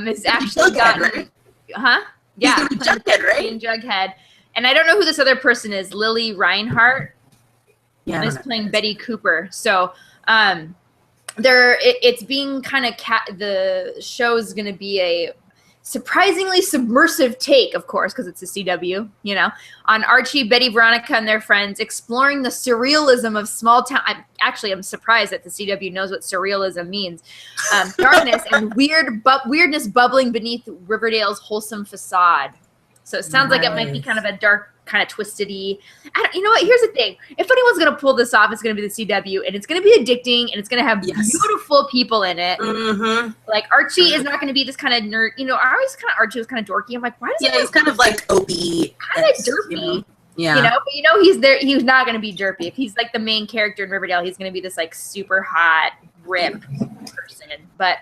is actually Jughead, right? Yeah. He's Jughead, right? In Jughead. And I don't know who this other person is. Lily Reinhart is playing Betty Cooper. So it's being kind of the show is going to be a surprisingly submersive take, of course, because it's a CW, you know, on Archie, Betty, Veronica, and their friends exploring the surrealism of small town. I'm surprised that the CW knows what surrealism means. Darkness and weirdness bubbling beneath Riverdale's wholesome facade. So it sounds like it might be kind of a dark, kind of twisted-y. You know what? Here's the thing. If anyone's going to pull this off, it's going to be the CW, and it's going to be addicting, and it's going to have beautiful people in it. Mm-hmm. Like, Archie is not going to be this kind of nerd. You know, Archie was kind of dorky. I'm like, why does he's kind of like Opie. Kind of derpy. You know? Yeah. You know, but you know he's there. He's not going to be derpy. If he's like the main character in Riverdale, he's going to be this like super hot, ripped person. But,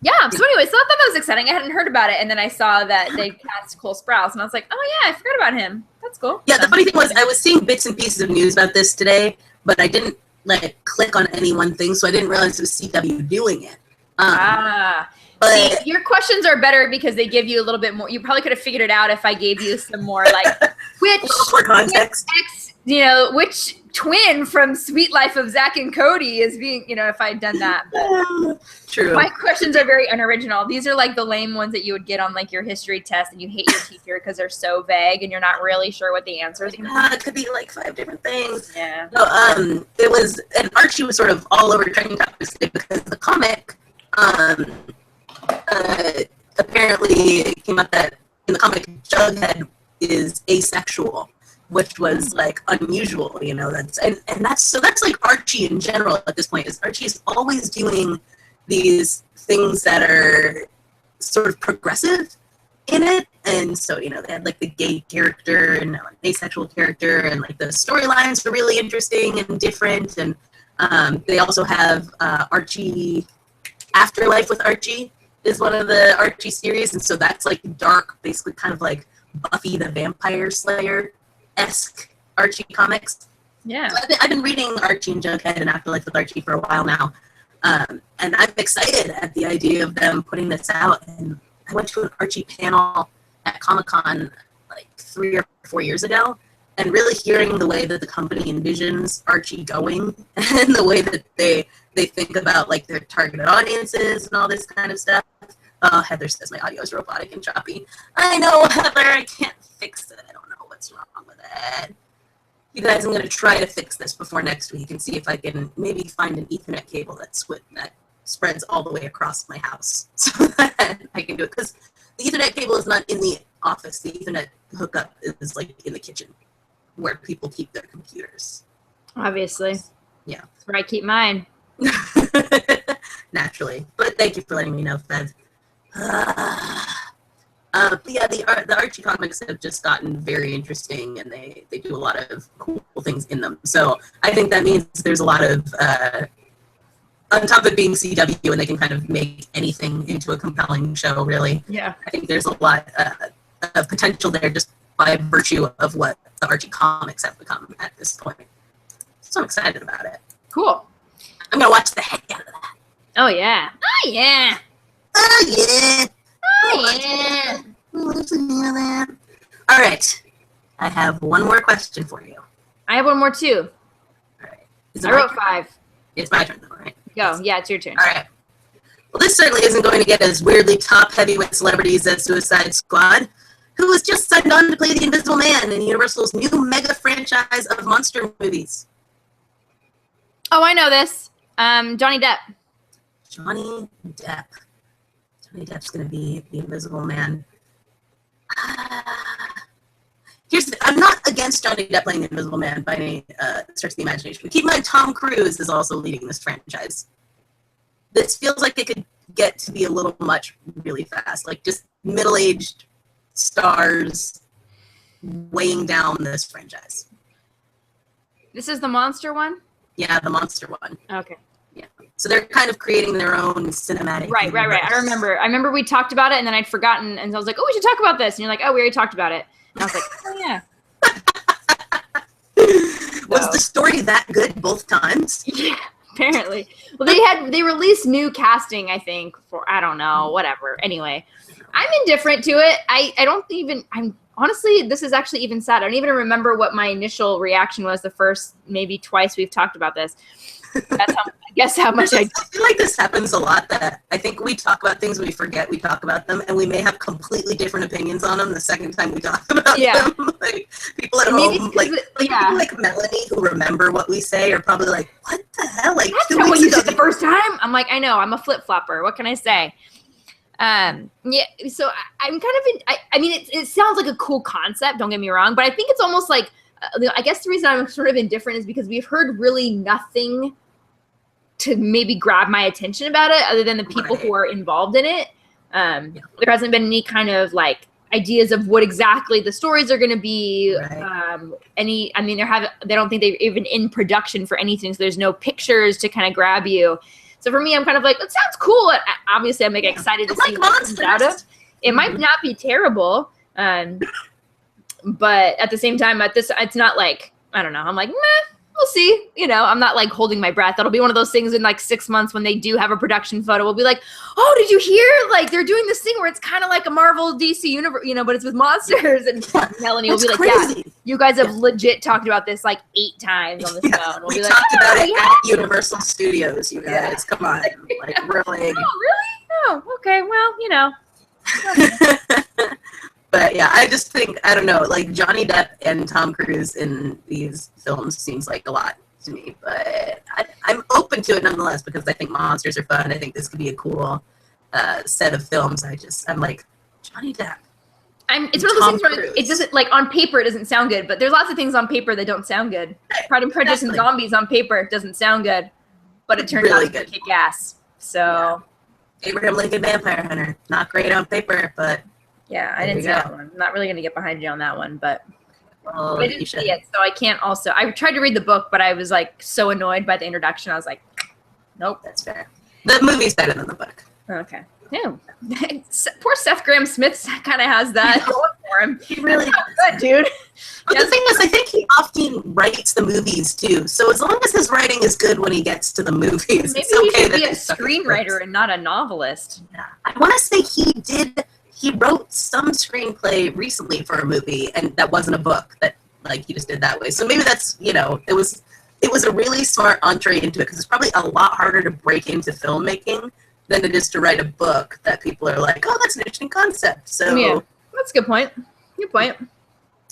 yeah. So anyway, so I thought that was exciting. I hadn't heard about it, and then I saw that they cast Cole Sprouse, and I was like, oh yeah, I forgot about him. That's cool. Yeah. The funny thing was, I was seeing bits and pieces of news about this today, but I didn't like click on any one thing, so I didn't realize it was CW doing it. But see, your questions are better because they give you a little bit more. You probably could have figured it out if I gave you some more like which context. Which twin from Sweet Life of Zach and Cody is being, you know, if I had done that. But true. My questions are very unoriginal. These are like the lame ones that you would get on like your history test, and you hate your teacher because they're so vague and you're not really sure what the answers are. It could be like 5 different things. Yeah. So, it was, and Archie was sort of all over trending topics today because the comic, apparently it came out that in the comic, Jughead is asexual, which was like unusual, you know. That's like Archie in general at this point. Is Archie's always doing these things that are sort of progressive in it, and so, you know, they had like the gay character and an asexual character, and like the storylines were really interesting and different, and they also have Archie Afterlife with Archie is one of the Archie series, and so that's like dark, basically kind of like Buffy the Vampire Slayer-esque Archie comics. Yeah. So I've been reading Archie and Jughead and Afterlife with Archie for a while now, and I'm excited at the idea of them putting this out. And I went to an Archie panel at Comic-Con like 3 or 4 years ago, and really hearing the way that the company envisions Archie going and the way that they think about like their targeted audiences and all this kind of stuff. Oh, Heather says my audio is robotic and choppy. I know, Heather, I can't fix it. I don't know what's wrong with it. You guys, I'm going to try to fix this before next week and see if I can maybe find an Ethernet cable that spreads all the way across my house so that I can do it. Because the Ethernet cable is not in the office. The Ethernet hookup is like in the kitchen where people keep their computers. Obviously. Yeah. That's where I keep mine. Naturally. But thank you for letting me know, Fed. But yeah, the Archie comics have just gotten very interesting, and they do a lot of cool things in them. So I think that means there's a lot of, on top of it being CW, and they can kind of make anything into a compelling show, really. Yeah. I think there's a lot of potential there just by virtue of what the Archie comics have become at this point. So I'm excited about it. Cool. I'm going to watch the heck out of that. Oh, yeah. Oh, yeah. Oh, yeah. Oh, yeah. All right. I have one more question for you. I have one more, too. All right. I wrote 5. It's my turn, though, right? Go. Yeah, it's your turn. All right. Well, this certainly isn't going to get as weirdly top heavyweight celebrities as Suicide Squad, who was just signed on to play the Invisible Man in Universal's new mega franchise of monster movies. Oh, I know this. Johnny Depp. Johnny Depp. Johnny Depp's going to be the Invisible Man. I'm not against Johnny Depp playing the Invisible Man by any stretch of the imagination. But keep in mind, Tom Cruise is also leading this franchise. This feels like it could get to be a little much really fast. Like just middle-aged stars weighing down this franchise. This is the monster one? Yeah, the monster one. Okay. Yeah. So they're kind of creating their own cinematic Right. I remember we talked about it, and then I'd forgotten, and I was like, oh, we should talk about this. And you're like, oh, we already talked about it. And I was like, oh, yeah. Was the story that good both times? Yeah, apparently. Well, they released new casting, I think, for, I don't know, whatever. Anyway, I'm indifferent to it. I'm honestly, this is actually even sad. I don't even remember what my initial reaction was the first maybe twice we've talked about this. That's how much I feel like this happens a lot, that I think we talk about things, we forget we talk about them, and we may have completely different opinions on them the second time we talk about them. Like people at home, people like Melanie who remember what we say are probably like, what the hell? Like, that's not what you said the first time. I'm like, I know, I'm a flip-flopper. What can I say? Yeah, so I'm kind of I mean, it sounds like a cool concept, don't get me wrong, but I think it's almost like, I guess the reason I'm sort of indifferent is because we've heard really nothing to maybe grab my attention about it other than the people who are involved in it. There hasn't been any kind of like ideas of what exactly the stories are going to be. They don't think they're even in production for anything. So there's no pictures to kind of grab you. So for me, I'm kind of like, it sounds cool. Obviously I'm like excited to see what it comes out of. It might not be terrible. But at the same time, it's not like, I don't know. I'm like, meh, we'll see. You know, I'm not like holding my breath. That'll be one of those things in like 6 months when they do have a production photo. We'll be like, oh, did you hear? Like they're doing this thing where it's kind of like a Marvel DC universe, you know, but it's with monsters. And Melanie will be like, crazy. Yeah, you guys have legit talked about this like 8 times on the phone. We talked about it at Universal Studios, you guys. Come on. Like, really? Oh, really? Oh, okay. Well, you know. But yeah, I just think, I don't know, like Johnny Depp and Tom Cruise in these films seems like a lot to me. But I'm open to it nonetheless because I think monsters are fun. I think this could be a cool set of films. I'm like, Johnny Depp. It's one of those things where it doesn't, like, on paper it doesn't sound good, but there's lots of things on paper that don't sound good. Pride and Prejudice and Zombies on paper doesn't sound good, but it turned out to kick ass. So, Abraham Lincoln Vampire Hunter, not great on paper, but yeah, I didn't see that one. I'm not really gonna get behind you on that one, but I didn't see it, so I can't. Also, I tried to read the book, but I was like so annoyed by the introduction. I was like, nope, that's fair. The movie's better than the book. Okay. Yeah. Poor Seth Grahame-Smith kind of has that going for him. He really good, dude. But the thing is, I think he often writes the movies too. So as long as his writing is good when he gets to the movies, maybe it's okay he should be a screenwriter and not a novelist. Yeah. I want to say he wrote some screenplay recently for a movie, and that wasn't a book. That like he just did that way. So maybe that's it was a really smart entree into it, because it's probably a lot harder to break into filmmaking than it is to write a book that people are like, oh, that's an interesting concept. So yeah, that's a good point. Good point.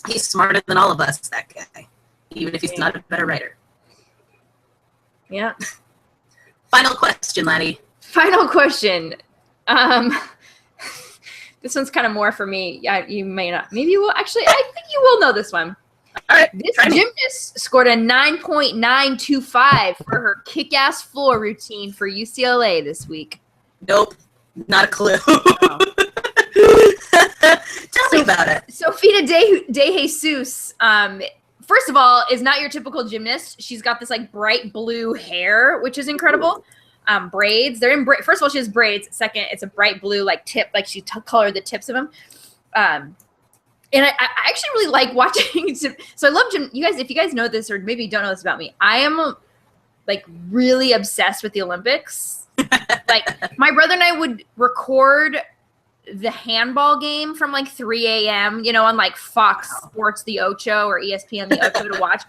He's smarter than all of us, that guy, even if he's not a better writer. Yeah. Final question, laddie. Final question. This one's kind of more for me. Yeah, you may not. Maybe you will. Actually, I think you will know this one. All right. This gymnast scored a 9.925 for her kick-ass floor routine for UCLA this week. Nope. Not a clue. Oh. Tell me about it. Sofita De Jesus, first of all, is not your typical gymnast. She's got this like bright blue hair, which is incredible. Braids. They're in first of all, she has braids. Second, it's a bright blue like tip, like she colored the tips of them. And I actually really like watching. So I love gym. You guys, if you guys know this or maybe you don't know this about me, I am like really obsessed with the Olympics. Like my brother and I would record the handball game from like 3 a.m., on like Fox Sports The Ocho or ESPN The Ocho to watch.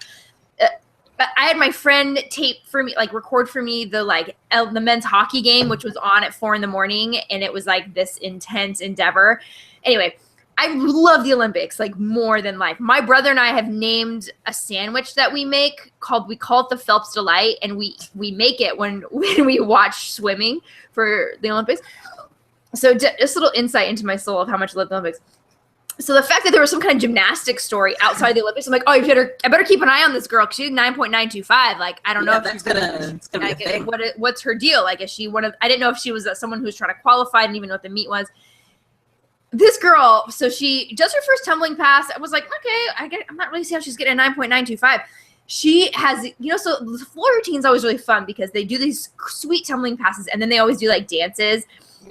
But I had my friend tape for me, like record for me the men's hockey game, which was on at 4 a.m, and it was like this intense endeavor. Anyway, I love the Olympics like more than life. My brother and I have named a sandwich that we make we call it the Phelps Delight, and we make it when we watch swimming for the Olympics. So just a little insight into my soul of how much I love the Olympics. So the fact that there was some kind of gymnastics story outside the Olympics, I'm like, oh, I better keep an eye on this girl because she's 9.925. Like, I don't know if that's gonna be a thing. What's her deal? Like, is she I didn't know if she was someone who was trying to qualify. I didn't even know what the meet was. This girl, so she does her first tumbling pass. I was like, okay, I'm not really seeing how she's getting a 9.925. She has, so the floor routine's always really fun because they do these sweet tumbling passes and then they always do like dances.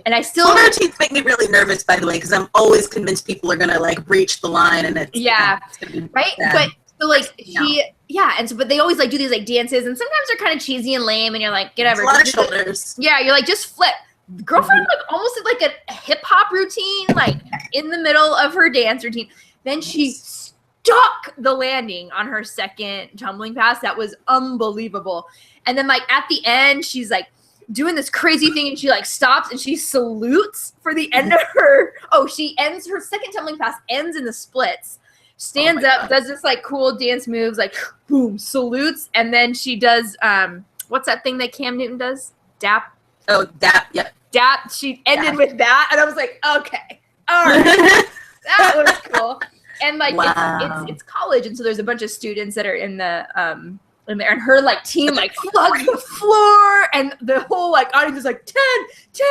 And I still floor routines make me really nervous, by the way, because I'm always convinced people are gonna like breach the line and it's gonna be right. bad. But so like and so but they always like do these like dances and sometimes they're kind of cheesy and lame and you're like, whatever. A lot of shoulders. Yeah, you're like, just flip. The girlfriend like almost did like a hip hop routine, like in the middle of her dance routine. Then she stuck the landing on her second tumbling pass. That was unbelievable. And then like at the end, she's like doing this crazy thing and she like stops and she salutes for the end of her. Oh, she ends her second tumbling pass, ends in the splits, stands up, does this like cool dance moves, like boom, salutes, and then she does what's that thing that Cam Newton does? Dap. Oh, dap, yeah. Dap. She ended with that, and I was like, okay, all right, that was cool. And like it's college, and so there's a bunch of students that are in there, and her like team like floods the floor, and the whole like audience is like 10, 10,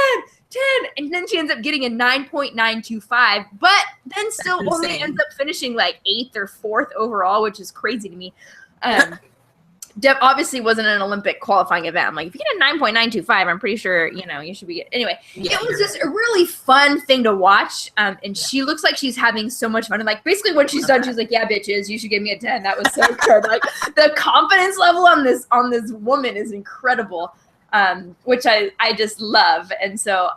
10, and then she ends up getting a 9.925, but then still only ends up finishing like 8th or 4th overall, which is crazy to me. Obviously wasn't an Olympic qualifying event. I'm like, if you get a 9.925, I'm pretty sure, you should be anyway. Yeah, it was just a really fun thing to watch. And she looks like she's having so much fun. And like, basically when she's done, she's like, yeah, bitches, you should give me a 10. That was so good. Like the confidence level on this woman is incredible. Which I just love. And so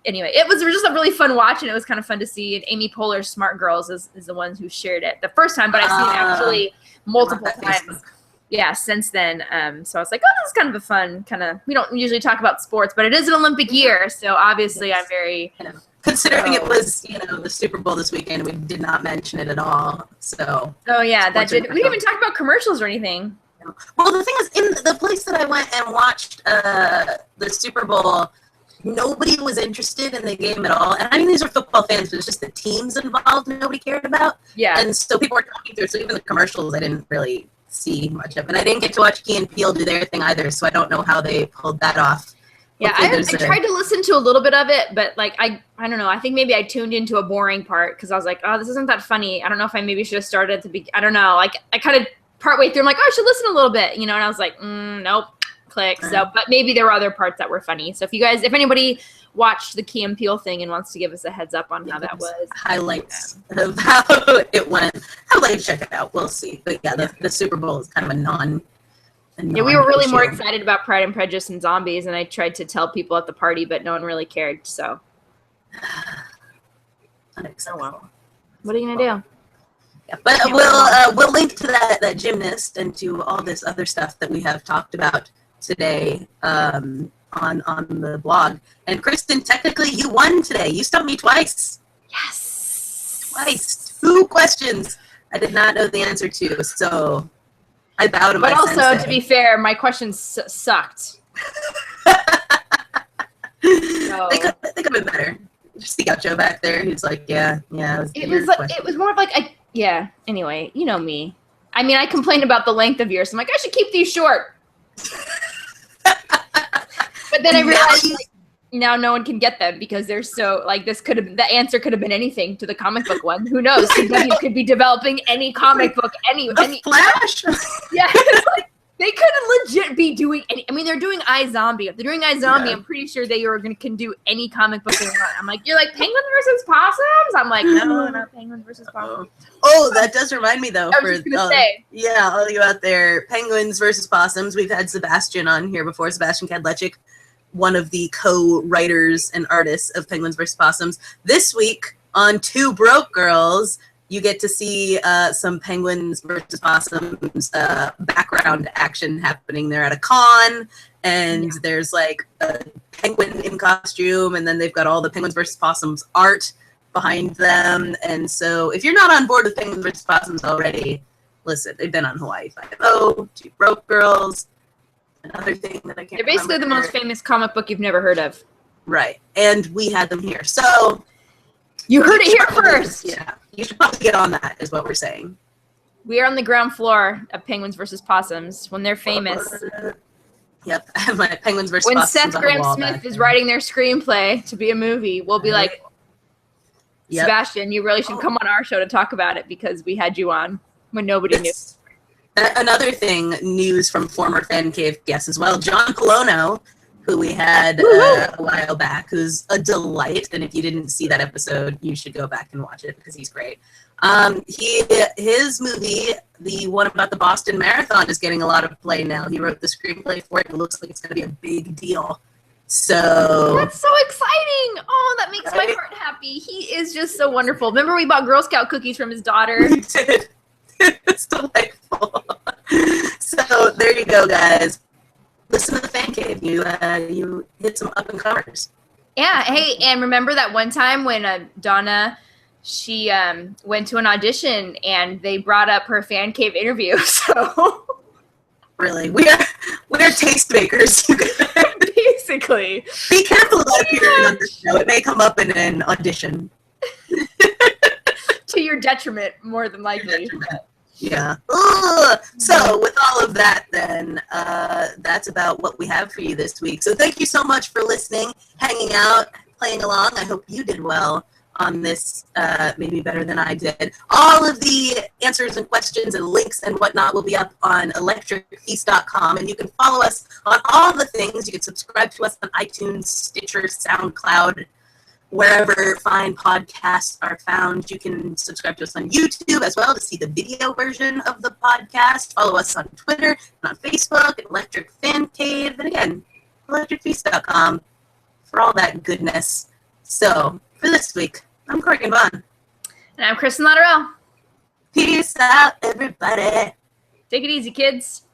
anyway, it was just a really fun watch and it was kind of fun to see. And Amy Poehler's Smart Girls is the ones who shared it the first time, but I've seen it actually multiple times. Yeah, since then. So I was like, oh, this is kind of a fun kind of, we don't usually talk about sports, but it is an Olympic year. So obviously I'm very. Considering it was, the Super Bowl this weekend, we did not mention it at all. So. Oh yeah, we didn't even talk about commercials or anything. Well, the thing is, in the place that I went and watched the Super Bowl, nobody was interested in the game at all. And I mean, these are football fans, but it's just the teams involved nobody cared about. Yeah. And so people were talking through. So even the commercials, I didn't really see much of. And I didn't get to watch Key and Peele do their thing either. So I don't know how they pulled that off. Yeah, I tried to listen to a little bit of it, but like I don't know. I think maybe I tuned into a boring part because I was like, oh, this isn't that funny. I don't know if I maybe should have started at the beginning. I don't know. Like I kind of partway through, I'm like, oh, I should listen a little bit, And I was like, nope, click. So, but maybe there were other parts that were funny. So if anybody watched the Key and Peele thing and wants to give us a heads up on how that was, highlights of how it went, I'd like to check it out. We'll see. But yeah, the Super Bowl is kind of a non. Yeah, we were really more excited about Pride and Prejudice and zombies, and I tried to tell people at the party, but no one really cared. So, unacceptable. What are you gonna do? Yeah, but we'll link to that gymnast and to all this other stuff that we have talked about today on the blog. And Kristen, technically, you won today. You stumped me twice. Yes, twice. 2 questions I did not know the answer to. So. I bow to my But also, sensei. to be fair, my questions sucked. They could have been better. Just the gaucho back there. He's like, yeah. It was more of like Anyway, you know me. I mean, I complained about the length of yours. I'm like, I should keep these short. But then I realized now no one can get them because they're so like the answer could have been anything to the comic book one. Who knows? CW could be developing any comic book, any Flash. Yeah, like, they could legit be doing any. I mean, they're doing iZombie. If they're doing iZombie, I'm pretty sure can do any comic book they want. I'm like, you're like Penguins versus Possums. I'm like, no, not Penguins versus Possums. Oh, that does remind me though. I was just gonna say. Yeah, all you out there, Penguins versus Possums. We've had Sebastian on here before. Sebastian Kadlecik, one of the co-writers and artists of Penguins vs. Possums. This week on Two Broke Girls, you get to see some Penguins vs. Possums background action happening. They're at a con, and there's like a penguin in costume, and then they've got all the Penguins vs. Possums art behind them. And so if you're not on board with Penguins vs. Possums already, listen, they've been on Hawaii Five-0, Two Broke Girls, another thing that I can't. They're basically the most famous comic book you've never heard of. Right. And we had them here. So you heard it here first. Yeah. You should probably get on that, is what we're saying. We are on the ground floor of Penguins versus Possums when they're famous. Yep. My Penguins versus Possums. When Seth Grahame-Smith is writing their screenplay to be a movie, we'll be like, Sebastian, you really should come on our show to talk about it because we had you on when nobody knew. Another thing, news from former Fancave guests as well. John Colono, who we had a while back, who's a delight. And if you didn't see that episode, you should go back and watch it because he's great. His movie, the one about the Boston Marathon, is getting a lot of play now. He wrote the screenplay for it. It looks like it's going to be a big deal. So that's so exciting. Oh, that makes my heart happy. He is just so wonderful. Remember we bought Girl Scout cookies from his daughter? We did. It's delightful. So there you go, guys. Listen to the Fan Cave. You hit some up and comers. Yeah. Hey, and remember that one time when Donna, she went to an audition and they brought up her Fan Cave interview. So really, we're tastemakers. Basically, be careful about appearing on the show. It may come up in an audition. To your detriment, more than likely. Yeah. Ugh. So with all of that, then, that's about what we have for you this week. So thank you so much for listening, hanging out, playing along. I hope you did well on this, maybe better than I did. All of the answers and questions and links and whatnot will be up on electricfeast.com, and you can follow us on all the things. You can subscribe to us on iTunes, Stitcher, SoundCloud, wherever fine podcasts are found. You can subscribe to us on YouTube as well to see the video version of the podcast. Follow us on Twitter and on Facebook, Electric Fan Cave, and again, electricfeast.com for all that goodness. So, for this week, I'm Corrigan Vaughn. And I'm Kristen Lotterell. Peace out, everybody. Take it easy, kids.